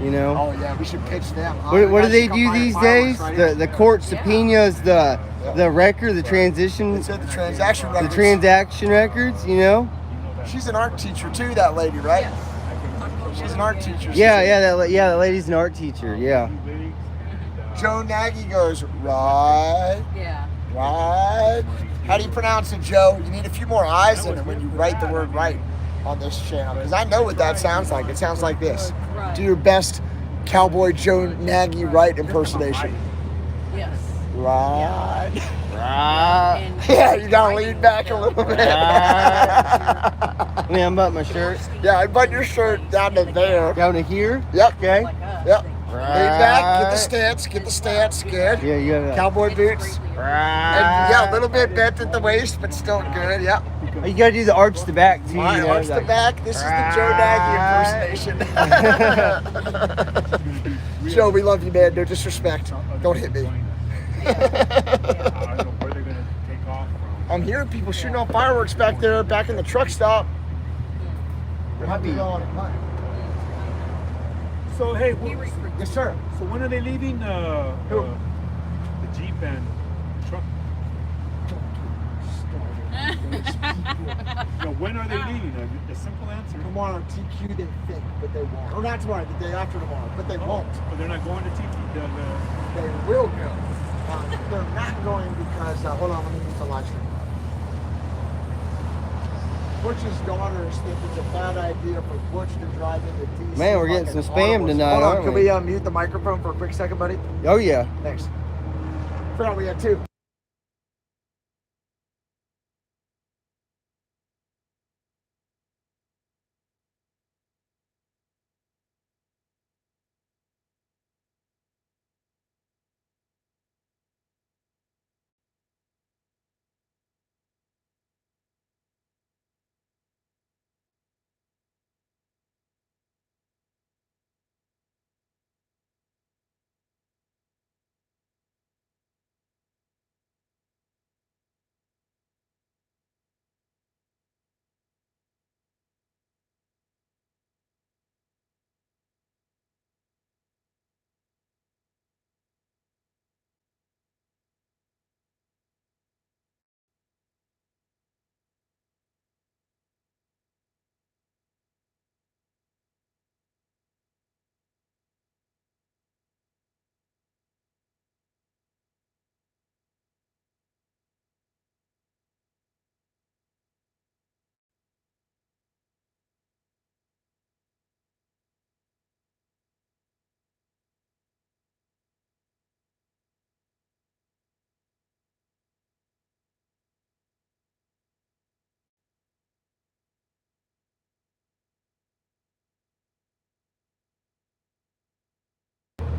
You know. Oh yeah, we should pitch them. Huh? What do they Come do buy these fireworks, days? right? The court subpoenas the record, the transition, It's the transaction the records. transaction records. You know. She's an art teacher too, that lady, right? She's an art teacher. Yeah, that lady's an art teacher. Yeah. Joe Nagy goes, right, Yeah. right. How do you pronounce it, Joe? You need a few more I's in it when you write the word right on this channel. Because I know what that sounds like. It sounds like this. Right. Do your best Cowboy Joe Nagy right impersonation. Yes. Right. Right. And Yeah, you gotta lean back a little bit. Let me unbutton my shirt. Yeah, I button your shirt down to there. Down to here. Yep. Okay. Yep. Lean back, get the stance, good. Yeah, you got Cowboy boots. And yeah, a little bit bent at the waist, but still good, yep. You gotta do the arch the back too. All right, you know, arch the like- back. This is the Joe Nagy impersonation. Joe, we love you, man. No disrespect. Don't hit me. I'm hearing people shooting off fireworks back there, back in the truck stop. So hey, Yes, sir. so when are they leaving the Jeep and truck? No, when are they leaving? A simple answer. Tomorrow, TQ they think, but they won't. Or not tomorrow, the day after tomorrow, but they won't. But they're not going to TQ. They will go. They're not going because, hold on, let me use the live stream. Butch's daughters think it's a bad idea for Butch to drive into DC. Man, we're getting like some an spam audible. tonight, Hold on, aren't can we? we mute the microphone for a quick second, buddy? Oh yeah. Thanks. Forgot we had two.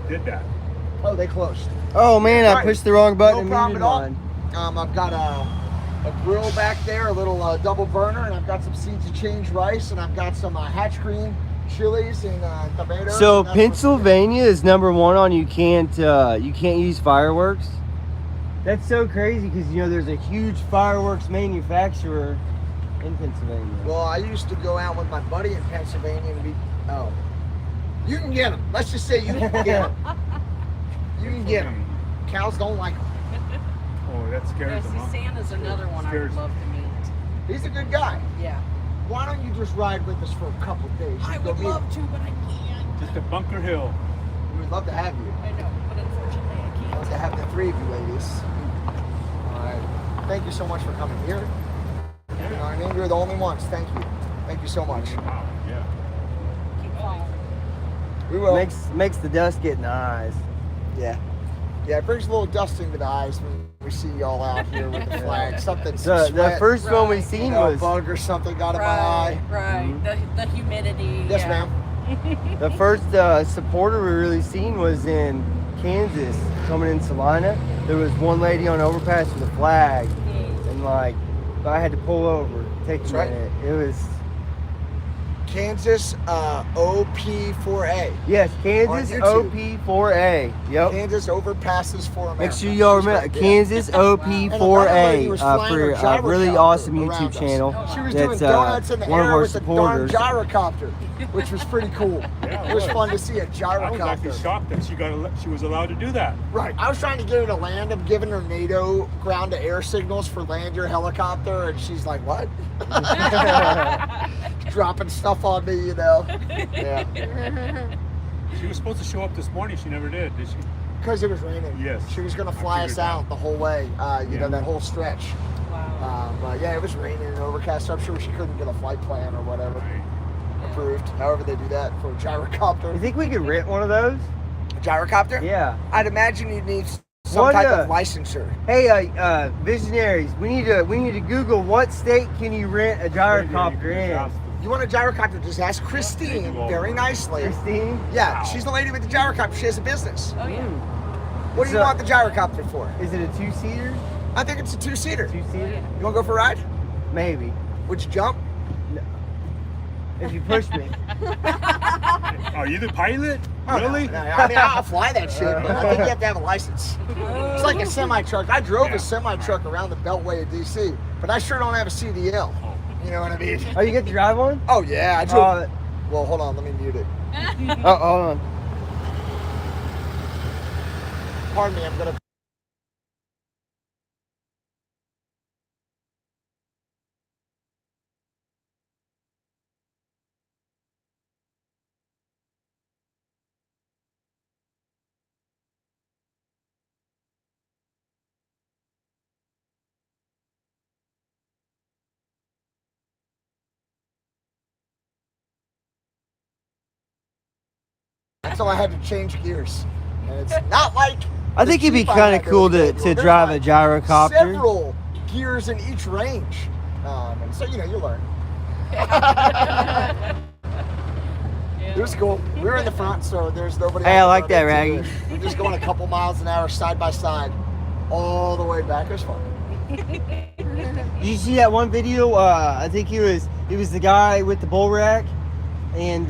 Did that. Oh, they closed. Oh man, I Right. pushed the wrong button. No and problem muted at all. mine. I've got a grill back there, a little double burner, and I've got some seeds of change rice, and I've got some hatch green chilies and tomatoes. So and that's Pennsylvania is #1 on you can't use fireworks. That's so crazy because you know there's a huge fireworks manufacturer in Pennsylvania. Well, I used to go out with my buddy in Pennsylvania and you can get them. Let's just say you can get them. You can get them. Cows don't like them. Oh, that scares them. Huh? Santa's another one I would Scares love to meet. He's a good guy. Yeah. Why don't you just ride with us for a couple days? I Go would meet love him. to, but I can't. Just at Bunker Hill. We'd love to have you. I know, but unfortunately I I'd can't. love to have the three of you ladies. All right. Thank you so much for coming here. You know what I mean? You're the only ones. Thank you. Thank you so much. Wow. Yeah. Keep following. We will. Makes the dust get in the eyes. Yeah. Yeah, it brings a little dust into the eyes when we see y'all out here with the flag. Something, The sweat, first one we Right. seen you know, was bug or something got in my Right, eye. right. The humidity. Yes, yeah. ma'am. the first supporter we really seen was in Kansas, coming in Salina. There was one lady on overpass with a flag, and like I had to pull over, take a That's right. minute. It was Kansas OP4A. Yes, Kansas On YouTube. OP4A. Yep. Kansas overpasses for America. Make sure y'all remember Kansas OP4A for a really awesome YouTube channel. She was That's doing donuts in the one of air our with a darn supporters. gyrocopter, which was pretty cool. It was fun to see a I was actually gyrocopter. shocked that she was allowed to do that. Right. I was trying to get her to land. I'm giving her NATO ground-to-air signals for land your helicopter, and she's like, "What?" Dropping stuff on me, you know. Yeah. She was supposed to show up this morning. She never did she? Because it was raining. Yes. She was going to fly us figured that. out the whole way, you know, that whole stretch. Wow. But yeah, it was raining and overcast. So I'm sure she couldn't get a flight plan or whatever approved. However they do that for a gyrocopter. You think we could rent one of those? A gyrocopter? Yeah. I'd imagine you'd need some type of licensure. Hey, visionaries, we need to Google what state can you rent a gyrocopter in. You want a gyrocopter? Just ask Christine very nicely. Christine? Yeah, she's the lady with the gyrocopter. She has a business. Oh yeah. What do you want the gyrocopter for? Is it a two-seater? I think it's a two-seater. Two-seater? You want to go for a ride? Maybe. Would you jump? No. If you push me. Are you the pilot? Oh, Really? No. I mean, I'll fly that shit, but I think you have to have a license. It's like a semi-truck. I drove a semi-truck around the Beltway of DC, but I sure don't have a CDL. You know what I mean? Oh, you get to drive one? Oh, yeah. I drove. Well, hold on. Let me mute it. Oh, hold on. Pardon me. I'm going to... So I had to change gears. And it's not like... I think it'd be kind of cool to drive a gyrocopter. Several gears in each range. And so, you know, you learn. It was cool. We were in the front, so there's nobody. Hey, I like that, else Raggy. to do. We're just going a couple miles an hour side by side all the way back. It was fun. Did you see that one video? I think he was the guy with the bull rack, and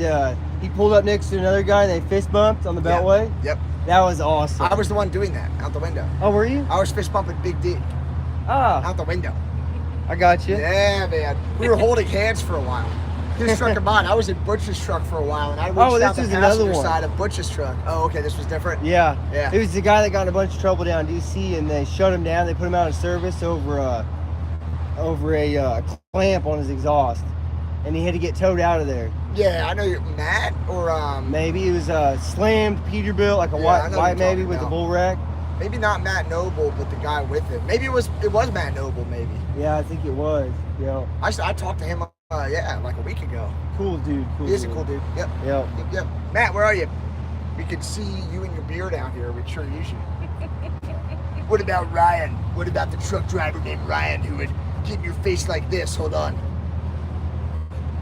he pulled up next to another guy and they fist bumped on the Beltway. Yep. That was awesome. I was the one doing that out the window. Oh, were you? I was fist bumping Big D. Ah. Out the window. I got you. Yeah, man. We were holding hands for a while. His truck and mine. I was in Butch's truck for a while, and I reached out the passenger side of Butch's truck. Oh, okay. This was different. Yeah. Yeah. It was the guy that got in a bunch of trouble down in DC, and they shut him down. They put him out of service over a clamp on his exhaust, and he had to get towed out of there. Yeah, I know you're Matt or maybe it was slammed Peterbilt, like a white maybe with the bull rack. Maybe not Matt Noble, but the guy with him. Maybe it was Matt Noble. Maybe. Yeah, I think it was. Yeah. I talked to him. Like a week ago. Cool dude. He is a cool dude. Yep. Yep. Matt, where are you? We can see you and your beard out here. We'd sure use you. What about Ryan? What about the truck driver named Ryan who would get in your face like this? Hold on.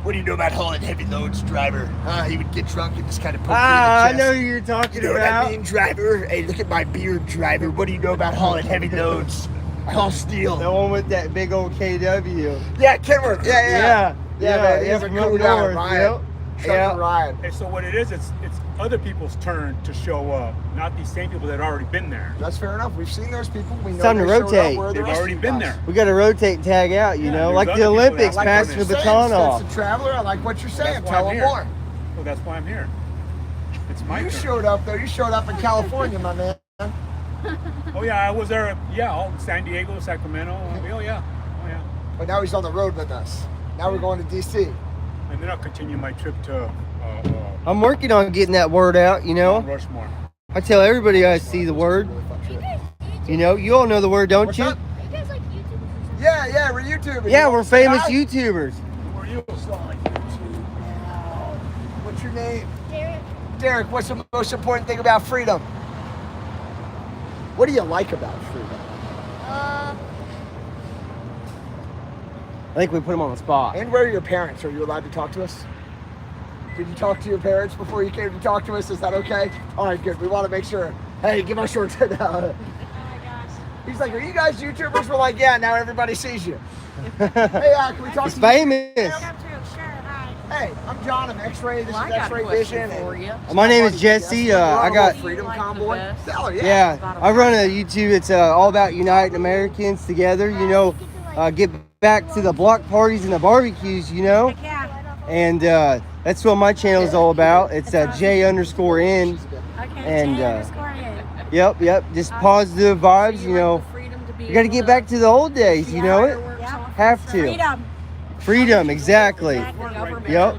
What do you know about hauling heavy loads, driver? He would get drunk and just kind of poke you in the chest. I know who you're talking about. You know about. what I mean, driver? Hey, look at my beard, driver. What do you know about hauling heavy loads? I haul steel. The one with that big old KW. Yeah, Kenworth. Yeah, man. He's a cool guy, Ryan. Yeah. Ryan. And so what it is, it's other people's turn to show up, not these same people that have already been there. That's fair enough. We've seen those people. We know time to rotate. They've already been there. We got to rotate and tag out, you know, like the Olympics, passing the baton off. As a traveler, I like what you're saying. That's Tell why I'm them more. Well, that's why I'm here. It's my turn. Showed up, though. You showed up in California, my man. Oh, yeah, I was there. Yeah, San Diego, Sacramento. Oh, yeah. But now he's on the road with us. Now we're going to D.C. And then I'll continue my trip to... I'm working on getting that word out, you know. Rushmore. I tell everybody I see the word. You know, you all know the word, don't you? Are you guys like YouTubers? Yeah, we're YouTubers. Yeah, we're famous YouTubers. Who are you? What's your name? Derek. Derek, what's the most important thing about freedom? What do you like about freedom? I think we put him on the spot. And where are your parents? Are you allowed to talk to us? Did you talk to your parents before you came to talk to us? Is that okay? All right, good. We want to make sure. Hey, give our shorts now. Oh my gosh. He's like, are you guys YouTubers? We're like, yeah, now everybody sees you. Hey, can we talk It's to you? famous. Welcome to Sure, hi. Hey, I'm John. I'm X-Ray. This Well, I is got a X-Ray question Vision. for you. My name is Jesse. I got Freedom Like Convoy. the best. Stellar, yeah. I run a YouTube. It's all about uniting Americans together. You know, get back to the block parties and the barbecues. You know, and that's what my channel is all about. It's J_N. And yep, just positive vibes. You know, you got to get back to the old days. You know it. Have to. Freedom, exactly. Yep.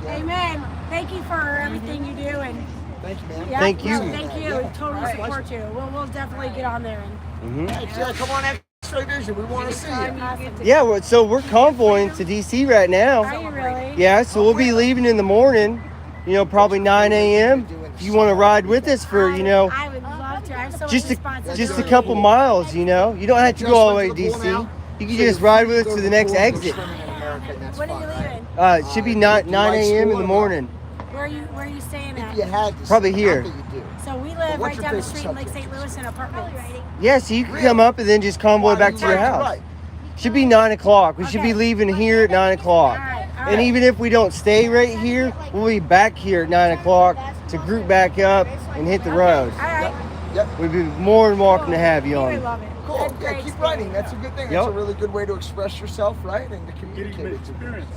Amen. Thank you for everything you do, and Thank you, man. yeah, Thank you. Thank you. Totally support you. We'll definitely get on there. And Yeah, come on, X-Ray Vision. We want to see you. Yeah, so we're convoying to DC right now. Are you really? Yeah, so we'll be leaving in the morning, you know, probably 9 a.m. If you want to ride with us for, you know, I would love to. I have so much just responsibility. a couple miles, you know. You don't have to go all the way to DC. You can just ride with us to the next exit. When are you leaving? It should be 9 a.m. in the morning. Where are you staying at? You had to Probably see. here. I think you do. So we live What's right your down the favorite street in Lake subject? St. Louis in apartments. Yeah, so you can come up and then just convoy back to your house. Right. Should be 9 o'clock. We should be leaving here at 9 o'clock. And even if we don't stay right here, we'll be back here at 9 o'clock to group back up and hit the road. All right. Yep. We'd be more than welcome to have you I on. love it. Cool. That's Yeah, great keep writing. That's a good thing. Yep. That's a really good way to express yourself, right? And to Getting communicate an it to people. experience.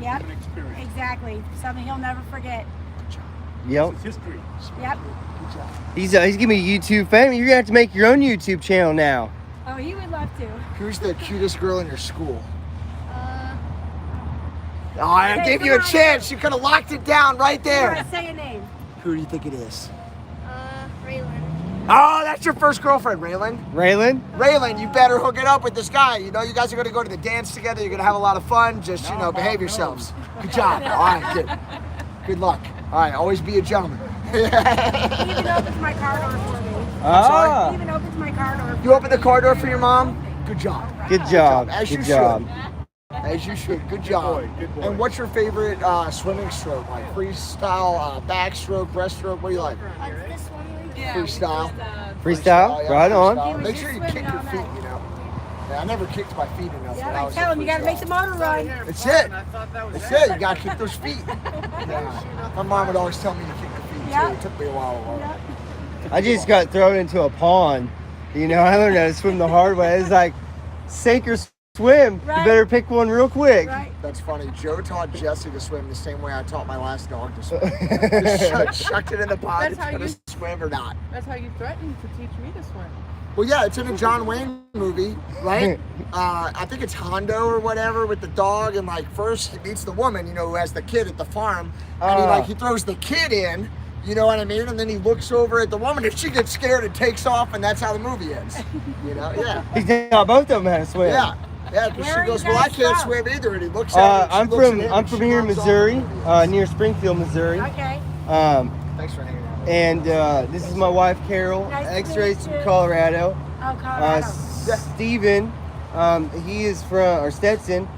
Yep. An experience. Exactly. Something he'll never forget. Yep. It's history. Yep. He's gonna be YouTube famous. You're gonna have to make your own YouTube channel now. Oh, he would love to. Who's the cutest girl in your school? Uh, Oh, I Hey, gave come you a on. chance. You could have locked it down right All there. right, say a name. Who do you think it is? Raylan. Oh, that's your first girlfriend, Raylan. Raylan? Raylan, you better hook it up with this guy. You know, you guys are going to go to the dance together. You're going to have a lot of fun. Just, you know, behave yourselves. Good job. All right, good. Good luck. All right, always be a gentleman. He even opens my car door for me. Ah, He even opens my car door. You open the car door for your mom? Good job. good job. As you Good job. should. As you should. Good job. Good boy. And what's your favorite swimming stroke? Like freestyle, backstroke, breaststroke? What do you like? This one. Freestyle. Freestyle? Yeah, Right on. freestyle. He was Make just sure you swimming kick your all feet, night. you know. Yeah, I never kicked my feet enough. when Yeah, I I was tell in him you got to make freestyle. the motor run. That's it. That's it. You gotta kick those feet. Yeah. My mom would always tell me to kick the feet Yeah. too. It took me a while to learn. I just got thrown into a pond. You know, I learned how to swim the hard way. It's like sink or swim. Right. You better pick one real quick. Right. That's funny. Joe taught Jesse to swim the same way I taught my last dog to swim. Just chucked it in the pond. That's It's how gonna you- swim or not. That's how you threatened to teach me to swim. Well, yeah, it's in a John Wayne movie, right? I think it's Hondo or whatever with the dog, and like first he meets the woman, you know, who has the kid at the farm, and he throws the kid in, you know what I mean? And then he looks over at the woman, and she gets scared and takes off, and that's how the movie ends. You know? Yeah. He's taught both of them how to swim. Yeah. Yeah, because Where she are goes, you well, I guys can't from? swim either, and he looks at her. and she I'm looks at from him, I'm and from she here in runs off Missouri, the movie. near Springfield, Missouri. Okay. Thanks for hanging out. And this is my wife Carol. Nice to X-rays meet from you. Colorado. Oh, Colorado. Steven, he is from, or Stetson.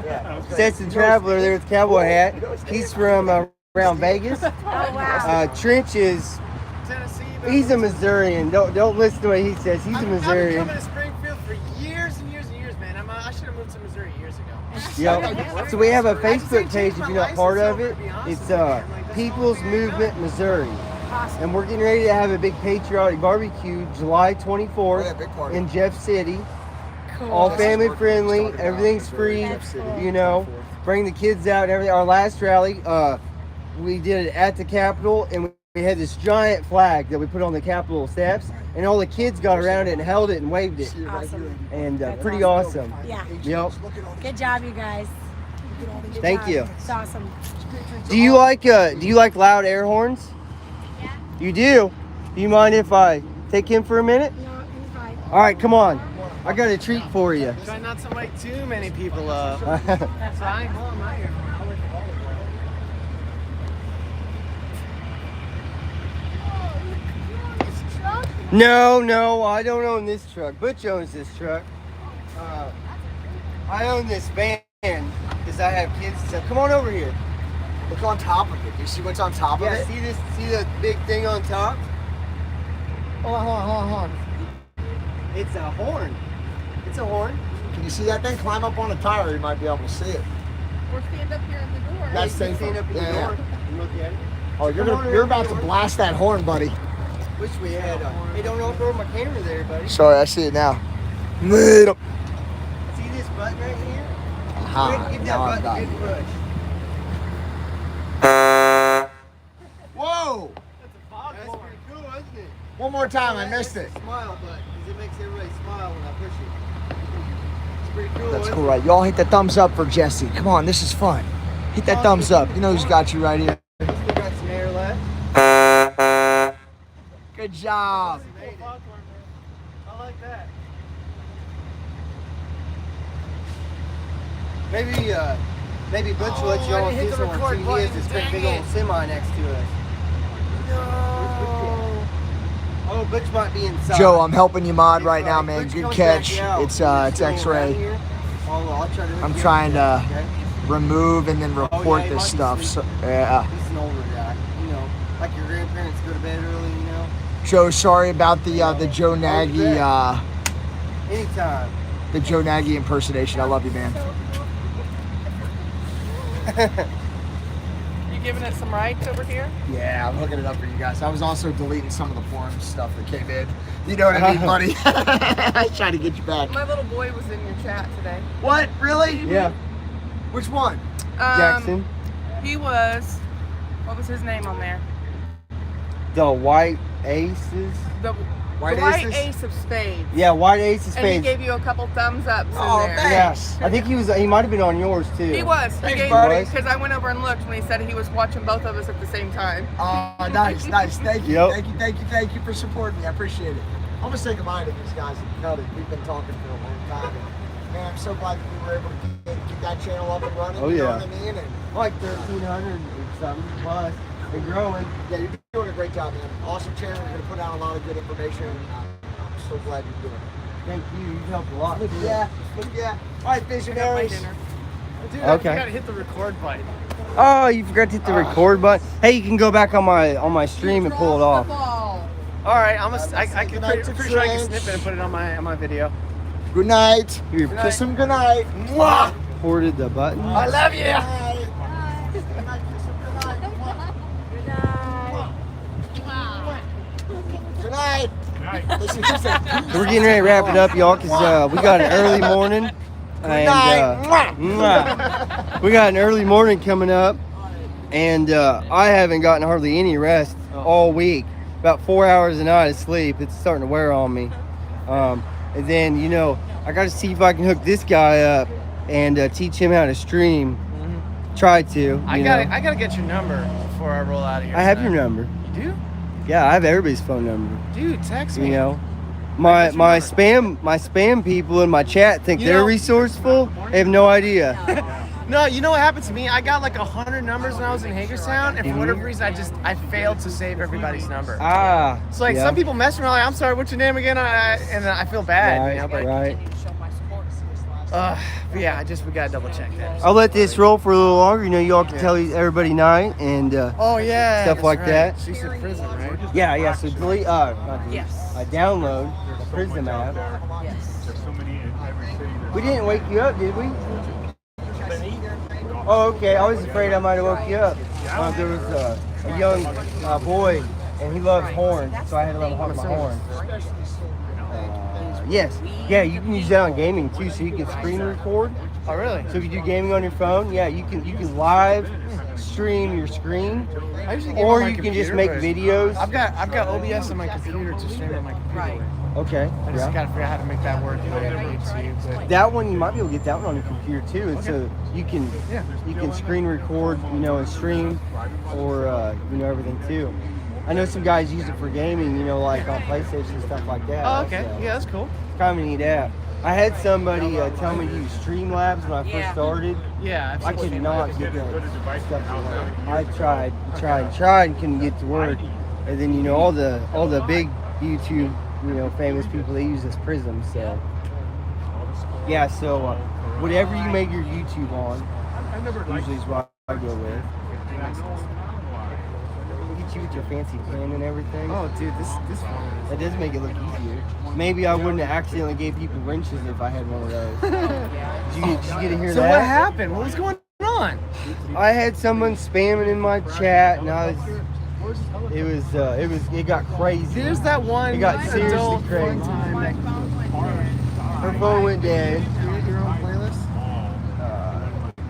Yeah. Stetson Traveler there with the cowboy hat. He's from around Vegas. Oh, wow. Trench is, he's a Missourian. Don't listen to what he says. He's a I've been Missourian. coming to Springfield for years and years and years, man. I should have moved to Missouri years ago. Yep. So we have a Facebook page if you're not part of it. It's People's Movement Missouri. Awesome. And we're getting ready to have a big patriotic barbecue July 24th Yeah, big party. in Jeff City. Cool. All This is family working. friendly, Started out everything's in Missouri, free, Jeff City. you know. Bring the kids out and everything. Our last rally, we did it at the Capitol, and we had this giant flag that we put on the Capitol steps, and all the kids got around it and held it and waved it. Awesome. And That's pretty awesome. awesome. Yeah. Yep. Good job, you guys. Good Thank job. you. It's awesome. Do you like loud air horns? Yeah. You do? Do you mind if I take him for a minute? No, you're fine. All right, come on. I got a treat for you. Try not to wake too many people up. That's fine. No, I don't own this truck. Butch owns this truck. I own this van because I have kids and stuff. Come on over here. Look on top of it. Do you see what's on top of Yeah, it? see this? See the big thing on top? Hold on. It's a horn. It's a horn. Can you see that thing? Climb up on a tire, you might be able to see it. Or stand up here in the door. That's safer. Stand up in the door and look at it. Oh, you're about to blast that horn, buddy. Wish we had. Hey, don't throw my camera there, buddy. Sorry, I see it now. See this button right here? Aha, Give that now I've button a got good it. push. Whoa! That's pretty cool, isn't it? One more time, I missed it. Smile button, because it makes everybody smile when I push it. It's pretty cool. That's isn't cool, it? right? Y'all hit the thumbs up for Jesse. Come on, this is fun. Hit that thumbs up. You know who's got you right here. Still got some air left. Good job. I like that. Maybe Butch will let you all see some on TV as this big old semi next to us. No. Oh, Butch might be inside. Joe, I'm helping you mod right now, man. Butch Good comes catch. back out. It's He's still X-ray. around here. I'll try to hook I'm you trying to up, okay? remove and then report he this might be stuff. So, yeah. He's an older guy, you know, like your grandparents go to bed early, you know. Joe, sorry about the Joe Nagy Anytime. the Joe Nagy impersonation. I love you, man. You giving it some rights over here? Yeah, I'm hooking it up for you guys. I was also deleting some of the forum stuff that came in. You know what I mean, buddy? I tried to get you back. My little boy was in your chat today. What? Really? Yeah. Which one? Jackson. He was. What was his name on there? The White Aces. The White white Aces? ace of spades. Yeah, White Ace of And he Spades. gave you a couple thumbs ups Oh, in there. thanks. Yeah, I think he might have been on yours too. He was. He Thanks, gave buddy. because I went over and looked when he said he was watching both of us at the same time. Oh, nice. Thank you. Yep. Thank you for supporting me. I appreciate it. I'm gonna say goodbye to these guys at Cuddy. We've been talking for a long time. And, man, I'm so glad that we were able to get that channel up and running. Oh, you know yeah. what I mean? And Like 1,300 or something plus. And growing. yeah, you're doing a great job, man. Awesome channel. You're gonna put out a lot of good information. And I'm so glad you're doing it. Thank you. You helped a lot. Look, too. yeah. Look, yeah. All right, I got my visionaries. dinner. Dude, Okay. I gotta hit the record button. Oh, you forgot to hit the record button. Hey, you can go back on my stream and pull it off. All right, I can Good night to pretty sure I can Trench. snip it and put it on my video. Good night. You Kiss him good night. Mwah. recorded the button. I love you. Good night. Kiss him good night. Good night. Listen, he said, We're getting ready to wrap it up, y'all, because we got an early morning. And we got an early morning coming up, and I haven't gotten hardly any rest all week. About 4 hours a night of sleep. It's starting to wear on me. And then, you know, I got to see if I can hook this guy up and teach him how to stream. Try to. I gotta get your number before I roll out of here. I have tonight. your number. You do? Yeah, I have everybody's phone number. Dude, text me. You know, my spam people in my chat think You they're know- resourceful. They have no idea. No, you know what happened to me? I got like 100 numbers when I was in Hagerstown, and for whatever reason, I failed to save everybody's number. Ah. So like yeah. some people mess around, like, I'm sorry, what's your name again? And I feel bad, Right, you know, but right. but yeah, we gotta double check that. I'll let this roll for a little longer. You know, y'all can tell everybody night and Oh yeah, stuff that's like right. that. She said prison, right? Yeah. So delete. Not delete. Yes. Download the Prism app. Yes. We didn't wake you up, did we? Oh, okay. I was afraid I might have woke you up. There was a young boy, and he loves horns, so I had to let him honk my horn. Yes. Yeah, you can use that on gaming too, so you can screen record. Oh really? So if you do gaming on your phone, yeah, you can live stream your screen, I usually game or on my you can just computer, make but videos. I've got OBS on my computer to stream on my computer. Right. Okay. I just Yeah. gotta figure out how to make that work. But That one you might be able to get that one on your computer too, and so you can screen record, you know, and stream, or you know, everything too. I know some guys use it for gaming, you know, like on PlayStation and stuff like that. Oh, okay. So Yeah, that's cool. it's kind of a neat app. I had somebody tell me to use Streamlabs when I first started. Yeah. I could not get that stuff to work. I tried, and couldn't get to work. And then, you know, all the big YouTube, you know, famous people, they use this Prism. So yeah, so whatever you make your YouTube on, usually is what I go with. at you with your fancy pen and everything. Oh, dude, this one. That does make it look easier. Maybe I wouldn't have accidentally gave people wrenches if I had one of those. Did you get to hear So that? what happened? What was going on? I had someone spamming in my chat, and it got crazy. There's that one. It got seriously adult crazy. one time that Her phone went dead. create your own playlist.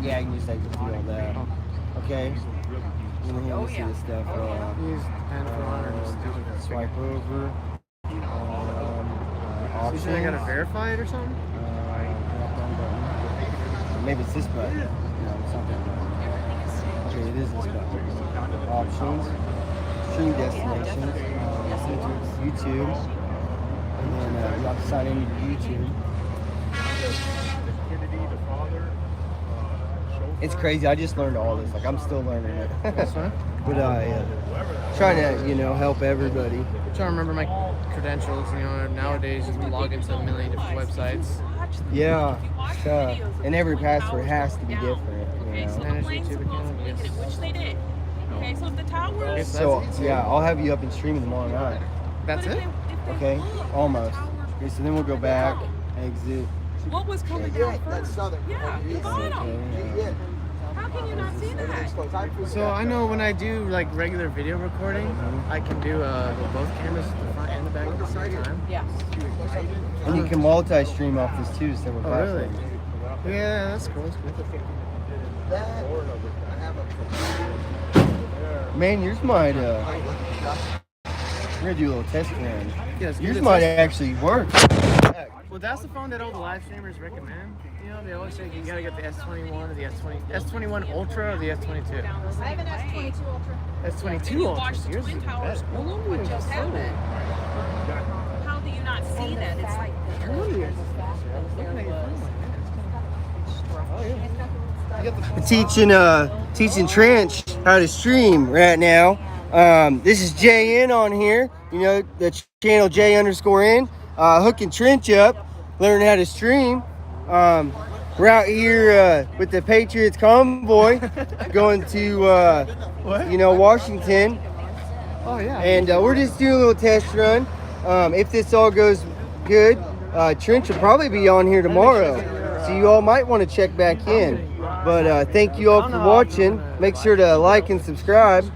Yeah, I can just like do all that. Okay. Let me see this stuff. Use pen for honor. Swipe over. So you think I gotta verify it or something? Maybe it's this button. No, it's not that button. Okay, it is this button. Options. Stream destinations. YouTube. And then you have to sign into YouTube. It's crazy. I just learned all this. Like, I'm still learning it. That's fine. But trying to, help everybody. I'm trying to remember my credentials. Nowadays you can log into a million different websites. Yeah. And every password has to be different. Manage YouTube account. Yes. Which they did. Okay, so if the tower. So, yeah, I'll have you up and streaming tomorrow night. That's it? Okay? Almost. Okay, so then we'll go back, exit. What was coming down first? Yeah, the bottom. How can you not see that? So I know when I do like regular video recording, I can do both cameras, the front and the back at the same time. Yeah. And you can multi-stream off this too, several really? platforms. Yeah, that's cool. Man, yours might, we're gonna do a little test run. Yes, Yours might actually work. Well, that's the phone that all the live streamers recommend. They always say you gotta get the S21 or the S21 Ultra or the S22. I have an S22 Ultra. S22 Ultra. So yours is the best. What just happened? How do you not see that? It's like Teaching Trench how to stream right now. This is JN on here. The channel J_N. Hooking Trench up, learning how to stream. We're out here with the Patriots convoy going to Washington. Oh yeah. And we're just doing a little test run. If this all goes good, Trench will probably be on here tomorrow. So you all might want to check back in. But thank you all for watching. Make sure to like and subscribe.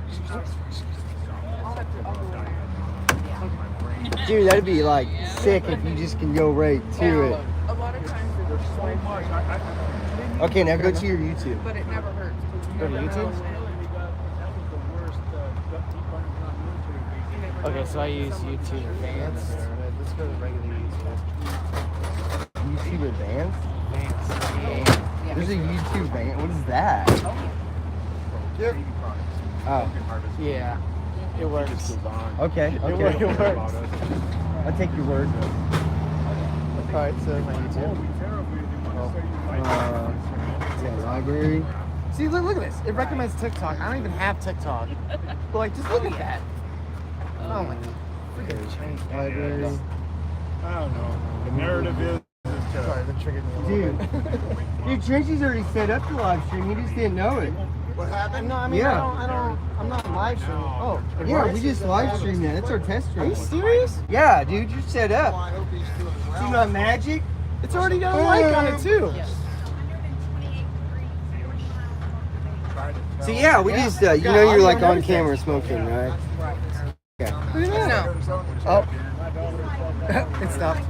Dude, that'd be like sick if you just can go right to it. A lot of times it's just so much. Okay, now go to your YouTube. But it never hurts. Go to YouTube? Okay, so I use YouTube Advanced. Let's go to regular YouTube. YouTube Advanced? Advanced. There's a YouTube Advanced. What is that? Oh. Yeah. It works. Okay. It works. I'll take your word. Alright, so my YouTube. Library. See, look at this. It recommends TikTok. I don't even have TikTok. But like, just look at that. Oh my god. Library. I don't know. The narrative is Sorry, that triggered me a little bit. Dude, Tracy's already set up the live stream. He just didn't know it. What happened? No, I mean, Yeah. I'm not live streaming. Oh, it Yeah, works? we just live streamed that. That's our test Are stream. you serious? Yeah, dude, you're set up. See my magic? It's already got a like on it too. So yeah, we just, you're like on camera smoking, right? Okay. Look at that. Oh. It stopped.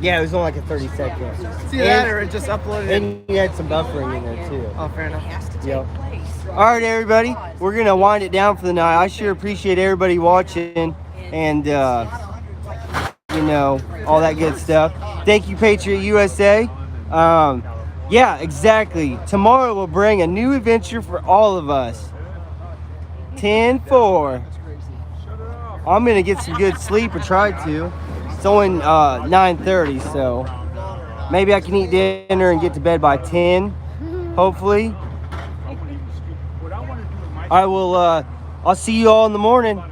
Yeah, it was only like a 30-second. See that, or it just uploaded it? And you had some buffering in there too. Oh, fair enough. Yep. All right, everybody, we're gonna wind it down for the night. I sure appreciate everybody watching, and all that good stuff. Thank you, Patriot USA. Yeah, exactly. Tomorrow will bring a new adventure for all of us. 10-4. I'm gonna get some good sleep, or try to. It's only 9:30, so maybe I can eat dinner and get to bed by 10. Hopefully. I will. I'll see you all in the morning.